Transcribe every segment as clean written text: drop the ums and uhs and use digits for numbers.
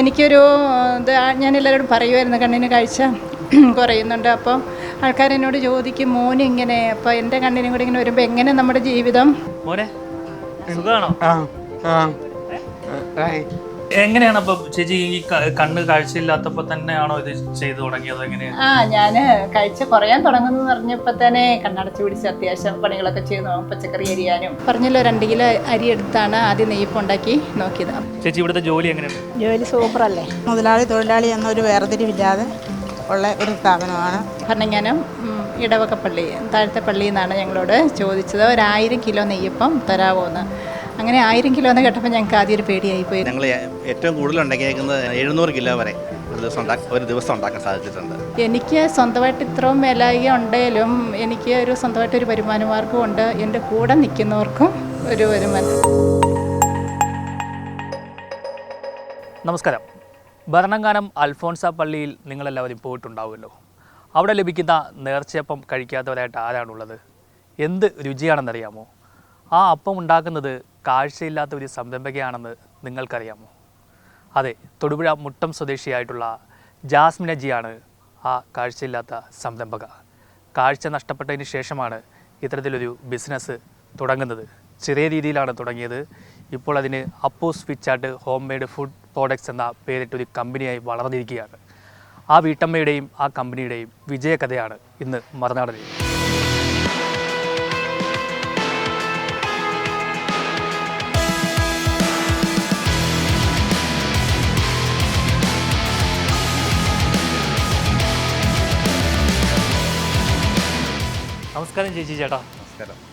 എനിക്കൊരു ഇത് ഞാൻ എല്ലാവരോടും പറയുമായിരുന്നു കണ്ണിന് കാഴ്ച കുറയുന്നുണ്ട്. അപ്പോൾ ആൾക്കാരെന്നോട് ചോദിക്കും മോനും ഇങ്ങനെ, അപ്പോൾ എൻ്റെ കണ്ണിനും കൂടി ഇങ്ങനെ വരുമ്പോൾ എങ്ങനെ നമ്മുടെ ജീവിതം. മോനെ സുഖമാണോ? എങ്ങനെയാണ് അപ്പൊ ചേച്ചി ഈ കണ്ണ് കാഴ്ചയില്ലാത്തപ്പോ തന്നെയാണോ ഇത് ചെയ്തു തുടങ്ങിയത്? എങ്ങനെയാണ്? ഞാൻ കാഴ്ച കുറയാൻ തുടങ്ങുന്നു പറഞ്ഞപ്പോൾ തന്നെ കണ്ണടച്ച് പിടിച്ച് അത്യാവശ്യം പണികളൊക്കെ ചെയ്തു. പച്ചക്കറി അരിയാനും പറഞ്ഞല്ലോ 2 കിലോ അരി എടുത്താണ് ആദ്യം നെയ്യപ്പുണ്ടാക്കി നോക്കിയത്. ചേച്ചി ഇവിടുത്തെ ജോലി എങ്ങനെയാണ്? ജോലി സൂപ്പറല്ലേ. മുതലാളി തൊഴിലാളി എന്നൊരു വേർതിരിവില്ലാതെ ഉള്ള ഒരു സ്ഥാപനമാണ്. ഭരണങ്ങാനം ഇടവകപ്പള്ളി താഴത്തെ പള്ളിയിൽ നിന്നാണ് ഞങ്ങളോട് ചോദിച്ചത് 1000 കിലോ നെയ്യപ്പം തരാമോ എന്ന്. അങ്ങനെ 1000 കിലോ എന്ന് കേട്ടപ്പോൾ ഞങ്ങൾക്ക് ആദ്യം ഒരു പേടിയായിപ്പോയി. ഞങ്ങൾ ഏറ്റവും കൂടുതൽ ഉണ്ടാക്കിയേക്കുന്നത് 700 കിലോ വരെ ഒരു ദിവസം ഉണ്ടാക്കാൻ സാധിച്ചിട്ടുണ്ട്. എനിക്ക് സ്വന്തമായിട്ട് ഇത്രയും മേലായി ഉണ്ടെങ്കിലും എനിക്ക് ഒരു സ്വന്തമായിട്ട് ഒരു വരുമാന മാർഗമുണ്ട്. എൻ്റെ കൂടെ നിൽക്കുന്നവർക്കും ഒരു വരുമാനം. നമസ്കാരം. ഭരണങ്ങാനം അൽഫോൺസ പള്ളിയിൽ നിങ്ങളെല്ലാവരും പോയിട്ടുണ്ടാവുമല്ലോ. അവിടെ ലഭിക്കുന്ന നേർച്ചയപ്പം കഴിക്കാത്തവരായിട്ട് ആരാണുള്ളത്? എന്ത് രുചിയാണെന്നറിയാമോ? ആ അപ്പം ഉണ്ടാക്കുന്നത് കാഴ്ചയില്ലാത്ത ഒരു സംരംഭകയാണെന്ന് നിങ്ങൾക്കറിയാമോ? അതെ, തൊടുപുഴ മുട്ടം സ്വദേശിയായിട്ടുള്ള ജാസ്മിനജിയാണ് ആ കാഴ്ചയില്ലാത്ത സംരംഭക. കാഴ്ച നഷ്ടപ്പെട്ടതിന് ശേഷമാണ് ഇത്തരത്തിലൊരു ബിസിനസ് തുടങ്ങുന്നത്. ചെറിയ രീതിയിലാണ് തുടങ്ങിയത്. ഇപ്പോൾ അതിന് അപ്പൂസ് ഫിച്ചാട്ട് ഹോം മെയ്ഡ് ഫുഡ് പ്രോഡക്ട്സ് എന്ന പേരിട്ടൊരു കമ്പനിയായി വളർന്നിരിക്കുകയാണ്. ആ വീട്ടമ്മയുടെയും ആ കമ്പനിയുടെയും വിജയകഥയാണ് ഇന്ന് മറുനാടനിൽ. നമസ്കാരം ചേച്ചി. ചേട്ടാ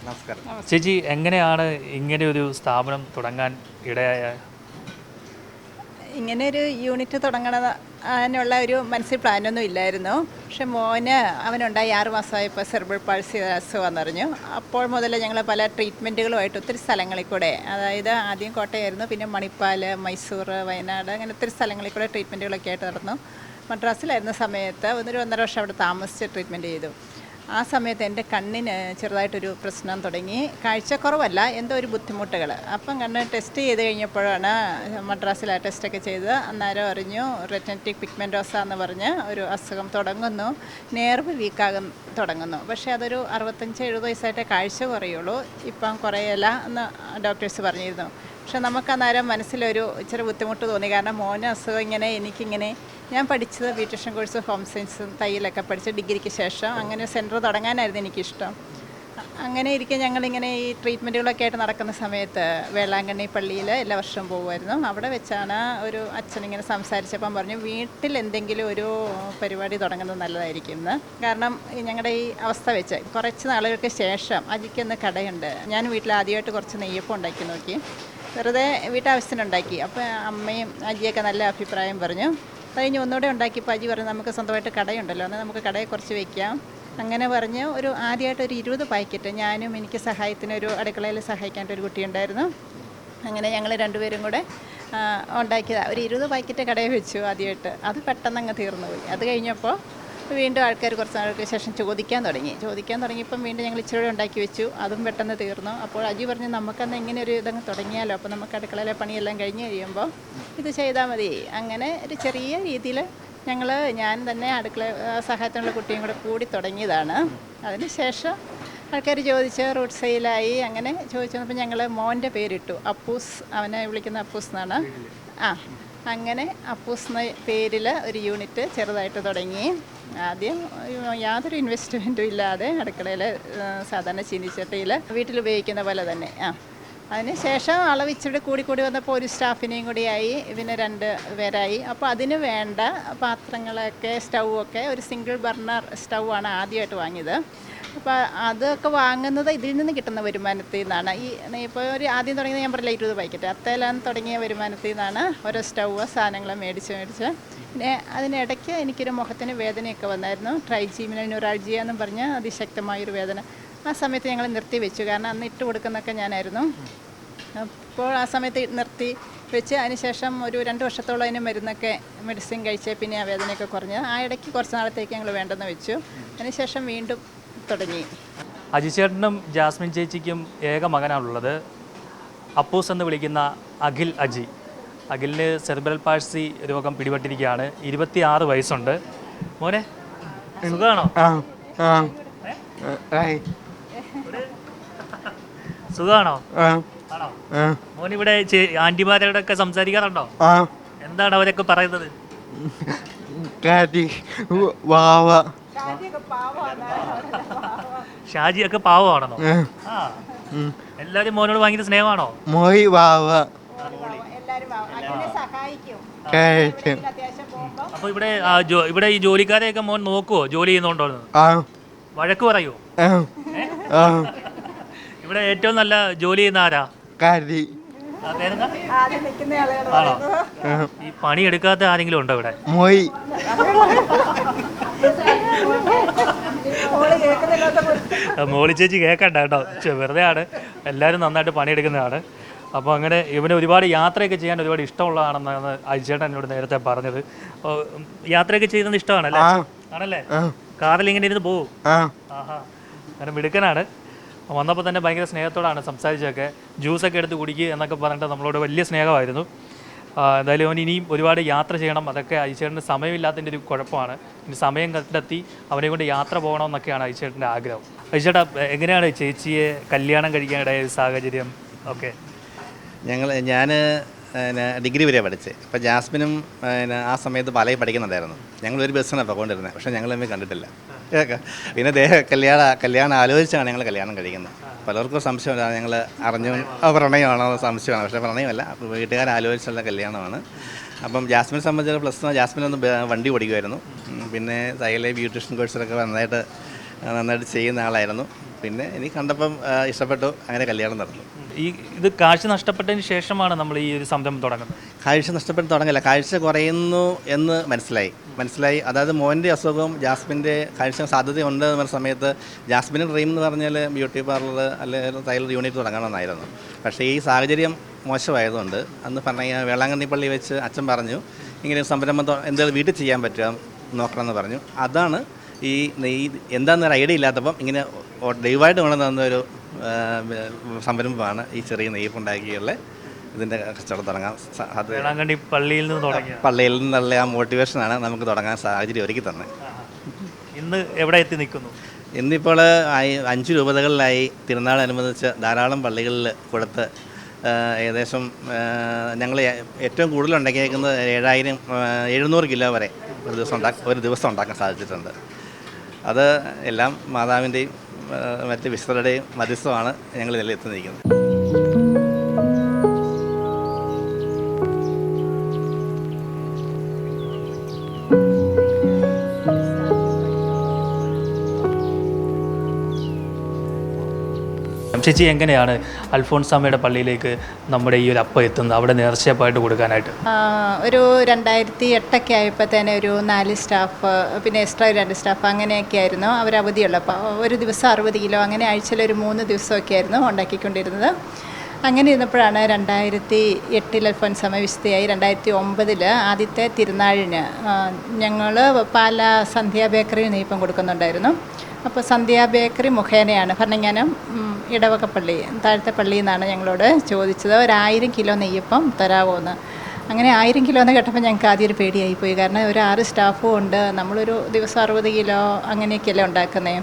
നമസ്കാരം. ചേച്ചി, എങ്ങനെയാണ് ഇങ്ങനെ ഒരു സ്ഥാപനം തുടങ്ങാൻ ഇടയായ? ഇങ്ങനെ ഒരു യൂണിറ്റ് തുടങ്ങണതിനുള്ള ഒരു മനസ്സിൽ പ്ലാനൊന്നും ഇല്ലായിരുന്നു. പക്ഷെ മോന് അവനുണ്ടായി 6 മാസമായപ്പോൾ സെർബിൾ പാൾസി അസുഖമെന്ന് പറഞ്ഞു. അപ്പോൾ മുതൽ ഞങ്ങൾ പല ട്രീറ്റ്മെൻറ്റുകളുമായിട്ട് ഒത്തിരി സ്ഥലങ്ങളിൽ കൂടെ, അതായത് ആദ്യം കോട്ടയമായിരുന്നു, പിന്നെ മണിപ്പാൽ, മൈസൂർ, വയനാട്, അങ്ങനെ ഒത്തിരി സ്ഥലങ്ങളിൽ കൂടെ ട്രീറ്റ്മെൻറ്റുകളൊക്കെ ആയിട്ട് നടന്നു. മദ്രാസിലായിരുന്ന സമയത്ത് 1.5 വർഷം അവിടെ താമസിച്ച് ട്രീറ്റ്മെൻറ്റ് ചെയ്തു. ആ സമയത്ത് എൻ്റെ കണ്ണിന് ചെറുതായിട്ടൊരു പ്രശ്നം തുടങ്ങി. കാഴ്ചക്കുറവല്ല, എന്തോ ഒരു ബുദ്ധിമുട്ടുകൾ. അപ്പം കണ്ണ് ടെസ്റ്റ് ചെയ്ത് കഴിഞ്ഞപ്പോഴാണ് മദ്രാസിൽ ആ ടെസ്റ്റൊക്കെ ചെയ്ത് അന്നേരം അറിഞ്ഞു റെറ്റിനറ്റിക് പിഗ്മെൻറ്റോസ എന്ന് പറഞ്ഞ് ഒരു അസുഖം തുടങ്ങുന്നു. നെർവ് വീക്കാകാൻ തുടങ്ങുന്നു. പക്ഷേ അതൊരു 65-70 വയസ്സായിട്ടേ കാഴ്ച കുറയുള്ളൂ, ഇപ്പം കുറയല്ല എന്ന് ഡോക്ടേഴ്സ് പറഞ്ഞിരുന്നു. പക്ഷെ നമുക്ക് അന്നേരം മനസ്സിലൊരു ഇച്ചിരി ബുദ്ധിമുട്ട് തോന്നി. കാരണം മോന് അസുഖം ഇങ്ങനെ, എനിക്കിങ്ങനെ. ഞാൻ പഠിച്ചത് ബ്യൂട്ടീഷ്യൻ കോഴ്സ്, ഹോം സയൻസും തയ്യലൊക്കെ പഠിച്ച് ഡിഗ്രിക്ക് ശേഷം അങ്ങനെ സെൻറ്റർ തുടങ്ങാനായിരുന്നു എനിക്കിഷ്ടം. അങ്ങനെ ഇരിക്കെ ഞങ്ങളിങ്ങനെ ഈ ട്രീറ്റ്മെൻറ്റുകളൊക്കെ ആയിട്ട് നടക്കുന്ന സമയത്ത് വേളാങ്കണ്ണി പള്ളിയിൽ എല്ലാ വർഷവും പോകുമായിരുന്നു. അവിടെ വെച്ചാണ് ഒരു അച്ഛനിങ്ങനെ സംസാരിച്ചപ്പം പറഞ്ഞു വീട്ടിൽ എന്തെങ്കിലും ഒരു പരിപാടി തുടങ്ങുന്നത് നല്ലതായിരിക്കും എന്ന്. കാരണം ഞങ്ങളുടെ ഈ അവസ്ഥ വെച്ച് കുറച്ച് നാളുകൾക്ക് ശേഷം അജിക്കൊന്ന് കടയുണ്ട്. ഞാൻ വീട്ടിൽ ആദ്യമായിട്ട് കുറച്ച് നെയ്യപ്പം ഉണ്ടാക്കി നോക്കി, വെറുതെ വീട്ടാവശ്യത്തിനുണ്ടാക്കി. അപ്പോൾ അമ്മയും അജിയൊക്കെ നല്ല അഭിപ്രായം പറഞ്ഞു. കഴിഞ്ഞ് ഒന്നുകൂടെ ഉണ്ടാക്കിയപ്പോൾ അജി പറഞ്ഞു നമുക്ക് സ്വന്തമായിട്ട് കടയുണ്ടല്ലോ, എന്നാൽ നമുക്ക് കടയെ കുറച്ച് വയ്ക്കാം. അങ്ങനെ പറഞ്ഞ് ആദ്യമായിട്ട് ഒരു 20 പാക്കറ്റ്, ഞാനും എനിക്ക് സഹായത്തിന് ഒരു അടുക്കളയിൽ സഹായിക്കാണ്ട് ഒരു കുട്ടിയുണ്ടായിരുന്നു. അങ്ങനെ ഞങ്ങൾ 2 പേരും കൂടെ ഉണ്ടാക്കിയതാണ്. ഒരു 20 പാക്കറ്റ് കടയിൽ വെച്ചു ആദ്യമായിട്ട്. അത് പെട്ടെന്ന് അങ്ങ് തീർന്നു പോയി. അത് കഴിഞ്ഞപ്പോൾ വീണ്ടും ആൾക്കാർ കുറച്ച് നാൾക്ക് ശേഷം ചോദിക്കാൻ തുടങ്ങിയപ്പം വീണ്ടും ഞങ്ങൾ ഇച്ചിരി ഉണ്ടാക്കി വെച്ചു. അതും പെട്ടെന്ന് തീർന്നു. അപ്പോൾ അജി പറഞ്ഞു നമുക്കന്ന് ഇങ്ങനെ ഒരു ഇതങ്ങ് തുടങ്ങിയാലോ, അപ്പോൾ നമുക്ക് അടുക്കളയിലെ പണിയെല്ലാം കഴിഞ്ഞ് കഴിയുമ്പോൾ ഇത് ചെയ്താൽ മതി. അങ്ങനെ ഒരു ചെറിയ രീതിയിൽ ഞാൻ തന്നെ അടുക്കള സഹായത്തിനുള്ള കുട്ടിയും കൂടി തുടങ്ങിയതാണ്. അതിന് ശേഷം ആൾക്കാർ ചോദിച്ച് റൂട്ട് സെയിലായി. അങ്ങനെ ചോദിച്ചു വന്നപ്പോൾ ഞങ്ങൾ മോൻ്റെ പേരിട്ടു, അപ്പൂസ്. അവനെ വിളിക്കുന്ന അപ്പൂസ് എന്നാണ്. അങ്ങനെ അപ്പൂസ് എന്ന പേരിൽ ഒരു യൂണിറ്റ് ചെറുതായിട്ട് തുടങ്ങി. ആദ്യം യാതൊരു ഇൻവെസ്റ്റ്മെൻറ്റും ഇല്ലാതെ അടുക്കളയിൽ സാധാരണ ചീനിച്ചട്ടിയിൽ വീട്ടിൽ ഉപയോഗിക്കുന്ന പോലെ തന്നെ. അതിന് ശേഷം അളവ് ഇച്ചിരി കൂടി വന്നപ്പോൾ ഒരു സ്റ്റാഫിനെയും കൂടിയായി, പിന്നെ 2 പേരായി. അപ്പോൾ അതിന് വേണ്ട പാത്രങ്ങളൊക്കെ, സ്റ്റൗവൊക്കെ ഒരു സിംഗിൾ ബർണർ സ്റ്റൗ ആണ് ആദ്യമായിട്ട് വാങ്ങിയത്. അപ്പോൾ അതൊക്കെ വാങ്ങുന്നത് ഇതിൽ നിന്ന് കിട്ടുന്ന വരുമാനത്തിൽ നിന്നാണ്. ഇപ്പോൾ ഒരു ആദ്യം തുടങ്ങിയത് ഞാൻ പറഞ്ഞില്ല 20 പാക്കറ്റ്, അത്തേലാൻ തുടങ്ങിയ വരുമാനത്തിൽ നിന്നാണ് ഓരോ സ്റ്റൗവ് സാധനങ്ങൾ മേടിച്ച്. പിന്നെ അതിനിടയ്ക്ക് എനിക്കൊരു മുഖത്തിന് വേദനയൊക്കെ വന്നായിരുന്നു. ട്രൈജീമിനൽ ന്യൂറാൾജിയ എന്നും പറഞ്ഞ് അതിശക്തമായൊരു വേദന. ആ സമയത്ത് ഞങ്ങൾ നിർത്തി വെച്ചു. കാരണം അന്ന് ഇട്ട് കൊടുക്കുന്നതൊക്കെ ഞാനായിരുന്നു. അപ്പോൾ ആ സമയത്ത് നിർത്തി വെച്ച് അതിനുശേഷം ഒരു 2 വർഷത്തോളം അതിന് മെഡിസിൻ കഴിച്ച് പിന്നെ ആ വേദനയൊക്കെ കുറഞ്ഞ് ആ ഇടയ്ക്ക് കുറച്ച് നാളത്തേക്ക് ഞങ്ങൾ വേണ്ടെന്ന് വെച്ചു. അതിനുശേഷം വീണ്ടും തുടങ്ങി. അജിച്ചേട്ടനും ജാസ്മിൻ ചേച്ചിക്കും ഏക മകനാണുള്ളത്. അപ്പൂസ് എന്ന് വിളിക്കുന്ന അഖിൽ അജി. അഖിലിന് സെറിബ്രൽ പാൾസി രോഗം പിടിപെട്ടിരിക്കുകയാണ്. 26 വയസ്സുണ്ട്. മോനെ സുഖമാണോ? സുഖമാണോ? ആണോ? മോനിവിടെ ആന്റിമാരോടൊക്കെ സംസാരിക്കാറുണ്ടോ? എന്താണ് അവരൊക്കെ പറയുന്നത്? ഷാജിയൊക്കെ പാവമാണെന്നോ? ആ, എല്ലാരും മോനോട് ഭയങ്കര സ്നേഹമാണോ? അപ്പൊ ഇവിടെ ഈ ജോലിക്കാരെയൊക്കെ മോൻ നോക്കുവോ? ജോലി ചെയ്യുന്നോണ്ടോ? വഴക്ക് പറയോ? ഇവിടെ ഏറ്റവും നല്ല ജോലി ചെയ്യുന്ന ആരാ? ആ, പേരെന്താ? ആണോ? ഈ പണി എടുക്കാത്ത ആരെങ്കിലും ഉണ്ടോ ഇവിടെ? മോളി ചേച്ചി കേൾക്കണ്ട കേട്ടോ, വെറുതെ ആണ്. എല്ലാവരും നന്നായിട്ട് പണിയെടുക്കുന്നതാണ്. അപ്പോൾ അങ്ങനെ ഇവന് ഒരുപാട് യാത്രയൊക്കെ ചെയ്യാൻ ഒരുപാട് ഇഷ്ടമുള്ളതാണെന്നാണ് അജിച്ചേട്ടൻ എന്നോട് നേരത്തെ പറഞ്ഞത്. അപ്പോൾ യാത്രയൊക്കെ ചെയ്യുന്നത് ഇഷ്ടമാണല്ലേ? ആണല്ലേ? കാറിൽ ഇങ്ങനെ ഇരുന്ന് പോവും? ആഹാ, അങ്ങനെ മിടുക്കനാണ്. വന്നപ്പോൾ തന്നെ ഭയങ്കര സ്നേഹത്തോടാണ് സംസാരിച്ചതൊക്കെ. ജ്യൂസൊക്കെ എടുത്ത് കുടിക്കുക എന്നൊക്കെ പറഞ്ഞിട്ട് നമ്മളോട് വലിയ സ്നേഹമായിരുന്നു. എന്തായാലും അവൻ ഇനിയും ഒരുപാട് യാത്ര ചെയ്യണം. അതൊക്കെ അജിച്ചേട്ടന് സമയമില്ലാത്തതിൻ്റെ ഒരു കുഴപ്പമാണ്. ഇനി സമയം കണ്ടെത്തി അവനെ കൊണ്ട് യാത്ര പോകണമെന്നൊക്കെയാണ് അജിച്ചേട്ടൻ്റെ ആഗ്രഹം. അജിച്ചേട്ടാ, എങ്ങനെയാണ് ചേച്ചിയെ കല്യാണം കഴിക്കാനിടയ സാഹചര്യം ഒക്കെ? ഞാൻ ഡിഗ്രി വരെ പഠിച്ചത്. അപ്പോൾ ജാസ്മിനും ആ സമയത്ത് പാലയിൽ പഠിക്കുന്നുണ്ടായിരുന്നു. ഞങ്ങളൊരു ബസ്സിനാണ് പോയിക്കൊണ്ടിരുന്നത്. പക്ഷേ ഞങ്ങൾ തമ്മിൽ കണ്ടിട്ടില്ല. പിന്നെ കല്യാണം ആലോചിച്ചാണ് ഞങ്ങൾ കല്യാണം കഴിക്കുന്നത്. പലർക്കും സംശയമില്ല, ഞങ്ങൾ അറിഞ്ഞു പ്രണയമാണോ സംശയമാണ്. പക്ഷേ പ്രണയമല്ല, വീട്ടുകാർ ആലോചിച്ചുള്ള കല്യാണമാണ്. അപ്പം ജാസ്മിനെ സംബന്ധിച്ച് +1 ജാസ്മിനൊന്ന് വണ്ടി ഓടിക്കുമായിരുന്നു. പിന്നെ തയ്യലെ ബ്യൂട്ടീഷ്യൻ കോഴ്സിലൊക്കെ നന്നായിട്ട് ചെയ്യുന്ന ആളായിരുന്നു. പിന്നെ എനിക്ക് കണ്ടപ്പം ഇഷ്ടപ്പെട്ടു, അങ്ങനെ കല്യാണം നടന്നു. ഇത് കാഴ്ച നഷ്ടപ്പെട്ടതിന് ശേഷമാണ് നമ്മൾ ഈ ഒരു സംരംഭം തുടങ്ങുന്നത്. കാഴ്ച നഷ്ടപ്പെട്ട് തുടങ്ങില്ല, കാഴ്ച കുറയുന്നു എന്ന് മനസ്സിലായി. അതായത് മോൻ്റെ അസുഖവും ജാസ്മിൻ്റെ കാഴ്ച സാധ്യതയുണ്ട് എന്ന സമയത്ത് ജാസ്മിൻ്റെ ഡ്രീം എന്ന് പറഞ്ഞാൽ ബ്യൂട്ടി പാർലർ അല്ലെങ്കിൽ ടൈലർ യൂണിറ്റ് തുടങ്ങണമെന്നായിരുന്നു. പക്ഷേ ഈ സാഹചര്യം മോശമായതുകൊണ്ട് അന്ന് വേളാങ്കണ്ണി പള്ളി വെച്ച് അച്ഛൻ പറഞ്ഞു, ഇങ്ങനെ സംരംഭം എന്തെങ്കിലും വീട്ടിൽ ചെയ്യാൻ പറ്റുക നോക്കണമെന്ന് പറഞ്ഞു. അതാണ് ഈ എന്താണെന്നൊരു ഐഡിയ ഇല്ലാത്തപ്പം ഇങ്ങനെ ദൈവമായിട്ട് കൊണ്ടുവന്നൊരു സംരംഭമാണ് ഈ ചെറിയ നെയ്യപ്പുണ്ടാക്കിയുള്ള ഇതിൻ്റെ കച്ചവടം തുടങ്ങാൻ വേളാങ്കണ്ണി പള്ളിയിൽ നിന്നുള്ള ആ മോട്ടിവേഷനാണ് നമുക്ക് തുടങ്ങാൻ സാഹചര്യം ഒരുക്കി തന്നെ. ഇന്ന് എവിടെ എത്തി നിൽക്കുന്നു? ഇന്നിപ്പോൾ 5 രൂപതകളിലായി തിരുനാളനുബന്ധിച്ച് ധാരാളം പള്ളികളിൽ കൊടുത്ത് ഏകദേശം ഞങ്ങൾ ഏറ്റവും കൂടുതൽ ഉണ്ടാക്കിയേക്കുന്നത് 700 കിലോ വരെ ഒരു ദിവസം ഉണ്ടാക്കാൻ സാധിച്ചിട്ടുണ്ട്. അത് എല്ലാം മാതാവിൻ്റെയും മറ്റ് വിശുദ്ധരുടെയും മധ്യസ്ഥമാണ് ഞങ്ങൾ ഇതിൽ എത്തിയിരിക്കുന്നത്. ചേച്ചി, എങ്ങനെയാണ് അൽഫോൺസാമ്മയുടെ പള്ളിയിലേക്ക് നമ്മുടെ ഈ ഒരു അപ്പം എത്തുന്നത്, അവിടെ നേർച്ചയപ്പായിട്ട് കൊടുക്കാനായിട്ട്? ഒരു 2008 ആയപ്പോഴത്തേനെ ഒരു 4 സ്റ്റാഫ്, പിന്നെ എക്സ്ട്രാ 2 സ്റ്റാഫ്, അങ്ങനെയൊക്കെ ആയിരുന്നു. അവർ അവധിയുള്ളപ്പോൾ ഒരു ദിവസം 60 കിലോ, അങ്ങനെ ആഴ്ചയിൽ ഒരു 3 ദിവസമൊക്കെ ആയിരുന്നു ഉണ്ടാക്കിക്കൊണ്ടിരുന്നത്. അങ്ങനെ ഇരുന്നപ്പോഴാണ് 2008 അൽഫോൻസാമ്മ വിശുദ്ധയായി. 2009 ആദ്യത്തെ തിരുനാളിന് ഞങ്ങൾ പാല സന്ധ്യ ബേക്കറി നെയ്പ്പം കൊടുക്കുന്നുണ്ടായിരുന്നു. അപ്പോൾ സന്ധ്യ ബേക്കറി മുഖേനയാണ് ഭരണങ്ങാനം ഇടവകപ്പള്ളി താഴത്തെ പള്ളിയിൽ നിന്നാണ് ഞങ്ങളോട് ചോദിച്ചത് 1000 കിലോ നെയ്യപ്പം തരാമോ എന്ന്. അങ്ങനെ 1000 കിലോ എന്ന് കേട്ടപ്പോൾ ഞങ്ങൾക്ക് ആദ്യം ഒരു പേടിയായിപ്പോയി. കാരണം ഒരു 6 സ്റ്റാഫും ഉണ്ട്, നമ്മളൊരു ദിവസം 60 കിലോ അങ്ങനെയൊക്കെയല്ലേ ഉണ്ടാക്കുന്നത്.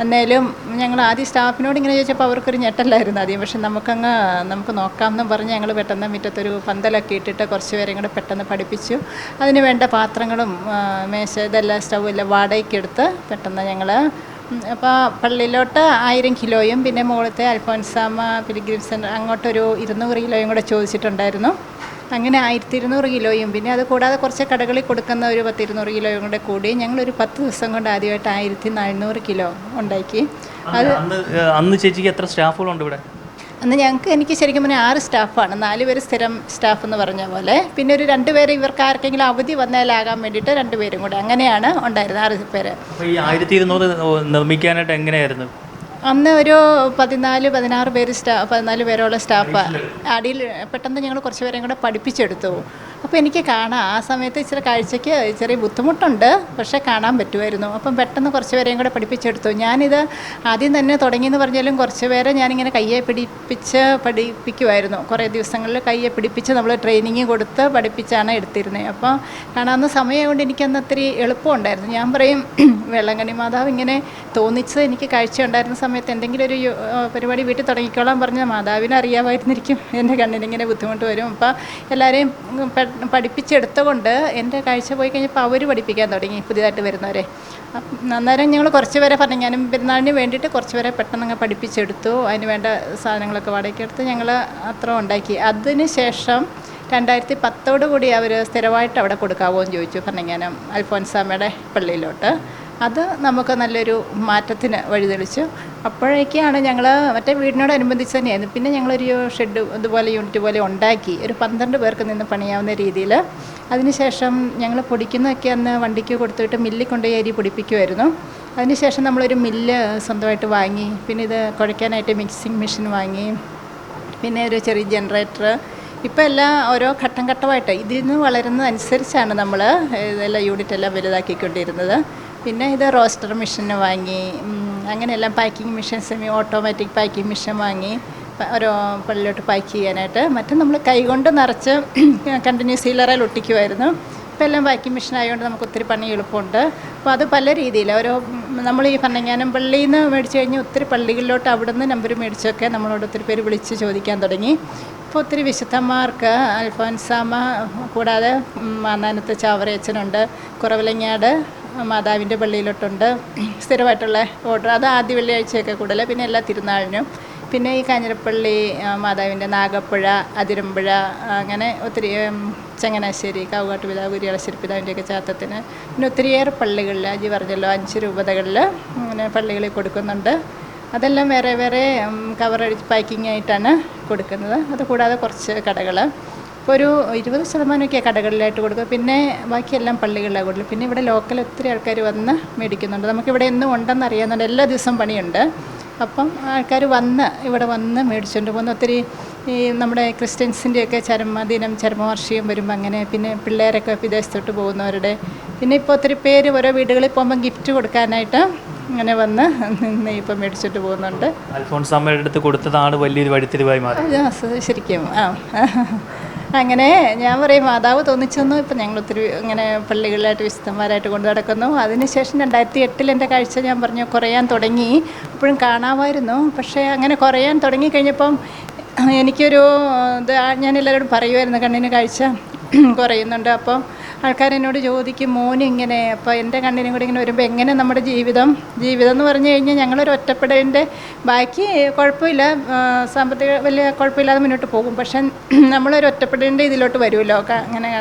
എന്നാലും ഞങ്ങൾ ആദ്യം സ്റ്റാഫിനോട് ഇങ്ങനെ ചോദിച്ചപ്പോൾ അവർക്കൊരു ഞെട്ടല്ലായിരുന്നു ആദ്യം. പക്ഷെ നമുക്ക് നോക്കാമെന്നും പറഞ്ഞ് ഞങ്ങൾ പെട്ടെന്ന് മുറ്റത്തൊരു പന്തലൊക്കെ ഇട്ടിട്ട് കുറച്ച് പേരെ കൂടെ പെട്ടെന്ന് പഠിപ്പിച്ചു. അതിന് വേണ്ട പാത്രങ്ങളും മേശ ഇതെല്ലാം സ്റ്റൗ എല്ലാം വാടകയ്ക്കെടുത്ത് പെട്ടെന്ന് ഞങ്ങൾ അപ്പോൾ പള്ളിയിലോട്ട് 1000 കിലോയും പിന്നെ മുകളിലത്തെ അൽഫോൻസാമ്മ പിലിഗ്രിം സെൻ്റർ അങ്ങോട്ടൊരു 200 കിലോയും കൂടെ ചോദിച്ചിട്ടുണ്ടായിരുന്നു. അങ്ങനെ 1200 കിലോയും പിന്നെ അത് കൂടാതെ കുറച്ച് കടകളിൽ കൊടുക്കുന്ന ഒരു 10-200 കിലോയും കൂടെ കൂടി ഞങ്ങളൊരു 10 ദിവസം കൊണ്ട് ആദ്യമായിട്ട് 1400 കിലോ ഉണ്ടാക്കി. അത് അന്ന് ചേച്ചിക്ക് എത്ര സ്റ്റാഫുകളുണ്ട് ഇവിടെ? അന്ന് എനിക്ക് ശരിക്കും പറഞ്ഞാൽ 6 സ്റ്റാഫാണ്. 4 പേര് സ്ഥിരം സ്റ്റാഫ് എന്ന് പറഞ്ഞ പോലെ, പിന്നെ ഒരു 2 പേര് ഇവർക്ക് ആർക്കെങ്കിലും അവധി വന്നാലാകാൻ വേണ്ടിയിട്ട് 2 പേരും കൂടെ, അങ്ങനെയാണ് ഉണ്ടായിരുന്നത് 6 പേര്. അപ്പോൾ ഈ 1200 നിർമ്മിക്കാനായിട്ട് എങ്ങനെയായിരുന്നു? അന്ന് ഒരു 14-16 പേര് 14 പേരോളം സ്റ്റാഫ് അടിയിൽ പെട്ടെന്ന് ഞങ്ങൾ കുറച്ച് പേരെയും കൂടെ പഠിപ്പിച്ചെടുത്തു. അപ്പോൾ എനിക്ക് കാണാം. ആ സമയത്ത് ഇച്ചിരി കാഴ്ചയ്ക്ക് ചെറിയ ബുദ്ധിമുട്ടുണ്ട്, പക്ഷേ കാണാൻ പറ്റുമായിരുന്നു. അപ്പം പെട്ടെന്ന് കുറച്ച് പേരെയും കൂടെ പഠിപ്പിച്ചെടുത്തു. ഞാനിത് ആദ്യം തന്നെ തുടങ്ങിയെന്ന് പറഞ്ഞാലും കുറച്ച് പേരെ ഞാനിങ്ങനെ കയ്യെ പഠിപ്പിക്കുമായിരുന്നു. കുറേ ദിവസങ്ങളിൽ കയ്യെ പിടിപ്പിച്ച് നമ്മൾ ട്രെയിനിങ് കൊടുത്ത് പഠിപ്പിച്ചാണ് എടുത്തിരുന്നത്. അപ്പോൾ കാണാവുന്ന സമയം കൊണ്ട് എനിക്കന്ന് ഒത്തിരി എളുപ്പമുണ്ടായിരുന്നു. ഞാൻ പറയും വെള്ളങ്കണ്ണി മാതാവ് ഇങ്ങനെ തോന്നിച്ചത് എനിക്ക് കാഴ്ച ഉണ്ടായിരുന്ന സമയത്ത് എന്തെങ്കിലും ഒരു പരിപാടി വീട്ടിൽ തുടങ്ങിക്കോളാൻ പറഞ്ഞാൽ മാതാവിനെ അറിയാമായിരുന്നിരിക്കും എൻ്റെ കണ്ണിനിങ്ങനെ ബുദ്ധിമുട്ട് വരും. അപ്പോൾ എല്ലാവരെയും പഠിപ്പിച്ചെടുത്തുകൊണ്ട് എൻ്റെ കാഴ്ച പോയി കഴിഞ്ഞപ്പോൾ അവർ പഠിപ്പിക്കാൻ തുടങ്ങി പുതിയതായിട്ട് വരുന്നവരെ. അന്നേരം ഞങ്ങൾ കുറച്ച് പേരെ പറഞ്ഞു, ഞാനും പെരുന്നാളിന് വേണ്ടിയിട്ട് കുറച്ച് പേരെ പെട്ടെന്ന് പഠിപ്പിച്ചെടുത്തു. അതിന് വേണ്ട സാധനങ്ങളൊക്കെ വാടകയ്ക്കെടുത്ത് ഞങ്ങൾ അത്ര ഉണ്ടാക്കി. അതിന് ശേഷം 2010 കൂടി അവർ സ്ഥിരമായിട്ട് അവിടെ കൊടുക്കാവോ എന്ന് ചോദിച്ചു ഭരണങ്ങാനം അൽഫോൻസാമ്മയുടെ പള്ളിയിലോട്ട്. അത് നമുക്ക് നല്ലൊരു മാറ്റത്തിന് വഴിതെളിച്ചു. അപ്പോഴേക്കാണ് ഞങ്ങൾ മറ്റേ വീടിനോടനുബന്ധിച്ച് തന്നെയായിരുന്നു. പിന്നെ ഞങ്ങളൊരു ഷെഡ് ഇതുപോലെ യൂണിറ്റ് പോലെ ഉണ്ടാക്കി, ഒരു 12 പേർക്ക് നിന്ന് പണിയാവുന്ന രീതിയിൽ. അതിനുശേഷം ഞങ്ങൾ പൊടിക്കുന്നതൊക്കെ അന്ന് വണ്ടിക്ക് കൊടുത്തിട്ട് മില്ലിൽ കൊണ്ടുപോയി അരി പൊടിപ്പിക്കുമായിരുന്നു. അതിനുശേഷം നമ്മളൊരു മില്ല് സ്വന്തമായിട്ട് വാങ്ങി. പിന്നെ ഇത് കുഴയ്ക്കാനായിട്ട് മിക്സിംഗ് മെഷീൻ വാങ്ങി. പിന്നെ ഒരു ചെറിയ ജനറേറ്റർ. ഇപ്പോൾ എല്ലാം ഓരോ ഘട്ടം ഘട്ടമായിട്ട് ഇതിൽ നിന്ന് വളരുന്നതനുസരിച്ചാണ് നമ്മൾ ഇതെല്ലാം യൂണിറ്റ് എല്ലാം വലുതാക്കിക്കൊണ്ടിരുന്നത്. പിന്നെ ഇത് റോസ്റ്റർ മെഷീൻ വാങ്ങി. അങ്ങനെയെല്ലാം packing machine, semi automatic packing machine വാങ്ങി ഓരോ പള്ളിയിലോട്ട് പാക്ക് ചെയ്യാനായിട്ട്. മറ്റും നമ്മൾ കൈകൊണ്ട് നിറച്ച് കണ്ടിന്യൂസ് സീലറയിൽ ഒട്ടിക്കുമായിരുന്നു. ഇപ്പോൾ എല്ലാം പാക്കിംഗ് മെഷീൻ ആയതുകൊണ്ട് നമുക്ക് ഒത്തിരി പണി എളുപ്പമുണ്ട്. അപ്പോൾ അത് പല രീതിയിൽ ഓരോ നമ്മൾ ഈ ഭരണങ്ങാനം പള്ളിയിൽ നിന്ന് മേടിച്ച് കഴിഞ്ഞ് ഒത്തിരി പള്ളികളിലോട്ട് അവിടെ നിന്ന് നമ്പർ മേടിച്ചൊക്കെ നമ്മളോട് ഒത്തിരി പേര് വിളിച്ച് ചോദിക്കാൻ തുടങ്ങി. ഇപ്പോൾ ഒത്തിരി വിശുദ്ധന്മാർക്ക് അൽഫോൻസാമ്മ കൂടാതെ മാന്നാനത്ത് ചാവറയച്ചനുണ്ട്, കുറവിലങ്ങാട് മാതാവിൻ്റെ പള്ളിയിലോട്ടുണ്ട് സ്ഥിരമായിട്ടുള്ള ഓർഡർ. അത് ആദ്യ വെള്ളിയാഴ്ചയൊക്കെ കൂടുതൽ. പിന്നെ എല്ലാ തിരുനാളിനും. പിന്നെ ഈ കാഞ്ഞിരപ്പള്ളി മാതാവിൻ്റെ നാഗപ്പുഴ, അതിരമ്പുഴ, അങ്ങനെ ഒത്തിരി ചങ്ങനാശ്ശേരി, കാവുകാട്ട് പിതാവ്, കുരിയാളശ്ശേരി പിതാവിൻ്റെയൊക്കെ ചാത്തത്തിന്. പിന്നെ ഒത്തിരിയേറെ പള്ളികളിൽ അജി പറഞ്ഞല്ലോ 5 രൂപതകളിൽ അങ്ങനെ പള്ളികളിൽ കൊടുക്കുന്നുണ്ട്. അതെല്ലാം വേറെ വേറെ കവർ അടിച്ച് പാക്കിംഗ് ആയിട്ടാണ് കൊടുക്കുന്നത്. അതുകൂടാതെ കുറച്ച് കടകൾ, ഇപ്പോൾ ഒരു 20% കടകളിലായിട്ട് കൊടുക്കുക. പിന്നെ ബാക്കിയെല്ലാം പള്ളികളിലാണ് കൊടുക്കുക. പിന്നെ ഇവിടെ ലോക്കൽ ഒത്തിരി ആൾക്കാർ വന്ന് മേടിക്കുന്നുണ്ട്. നമുക്കിവിടെ എന്നും ഉണ്ടെന്ന് അറിയാവുന്നുണ്ട്, എല്ലാ ദിവസവും പണിയുണ്ട്. അപ്പം ആൾക്കാർ ഇവിടെ വന്ന് മേടിച്ചുകൊണ്ട് പോകുന്ന ഒത്തിരി ഈ നമ്മുടെ ക്രിസ്ത്യൻസിൻ്റെയൊക്കെ ചരമദിനം, ചരമവാർഷികം വരുമ്പോൾ അങ്ങനെ. പിന്നെ പിള്ളേരൊക്കെ വിദേശത്തോട്ട് പോകുന്നവരുടെ. പിന്നെ ഇപ്പോൾ ഒത്തിരി പേര് ഓരോ വീടുകളിൽ പോകുമ്പോൾ ഗിഫ്റ്റ് കൊടുക്കാനായിട്ട് അങ്ങനെ വന്ന് ഇപ്പം മേടിച്ചിട്ട് പോകുന്നുണ്ട്. അൽഫോൻസാമ്മയുടെ അടുത്ത് കൊടുത്തതാണ് വലിയൊരു വഴിത്തിരിവായി മാറി. ശരിക്കും അങ്ങനെ ഞാൻ പറയും മാതാവ് തോന്നിച്ചെന്നു. ഇപ്പം ഞങ്ങൾ ഒത്തിരി ഇങ്ങനെ പള്ളികളിലായിട്ട് വിശുദ്ധന്മാരായിട്ട് കൊണ്ടു നടക്കുന്നു. അതിനുശേഷം 2008 എൻ്റെ കാഴ്ച ഞാൻ പറഞ്ഞു കുറയാൻ തുടങ്ങി. അപ്പോഴും കാണാമായിരുന്നു, പക്ഷേ അങ്ങനെ കുറയാൻ തുടങ്ങിക്കഴിഞ്ഞപ്പം എനിക്കൊരു ഇത് ഞാൻ എല്ലാവരോടും പറയുമായിരുന്നു കണ്ണിന് കാഴ്ച കുറയുന്നുണ്ട്. അപ്പം ആൾക്കാരെന്നോട് ചോദിക്കും മോനും ഇങ്ങനെ. അപ്പോൾ എൻ്റെ കണ്ണിനും കൂടി ഇങ്ങനെ വരുമ്പോൾ എങ്ങനെ നമ്മുടെ ജീവിതം എന്ന് പറഞ്ഞു കഴിഞ്ഞാൽ ഞങ്ങളൊരു ഒറ്റപ്പെടലിൻ്റെ ബാക്കി കുഴപ്പമില്ല, സാമ്പത്തിക വലിയ കുഴപ്പമില്ലാതെ മുന്നോട്ട് പോകും. പക്ഷെ നമ്മളൊരു ഒറ്റപ്പെടലിൻ്റെ ഇതിലോട്ട് വരുമല്ലോ അങ്ങനെ.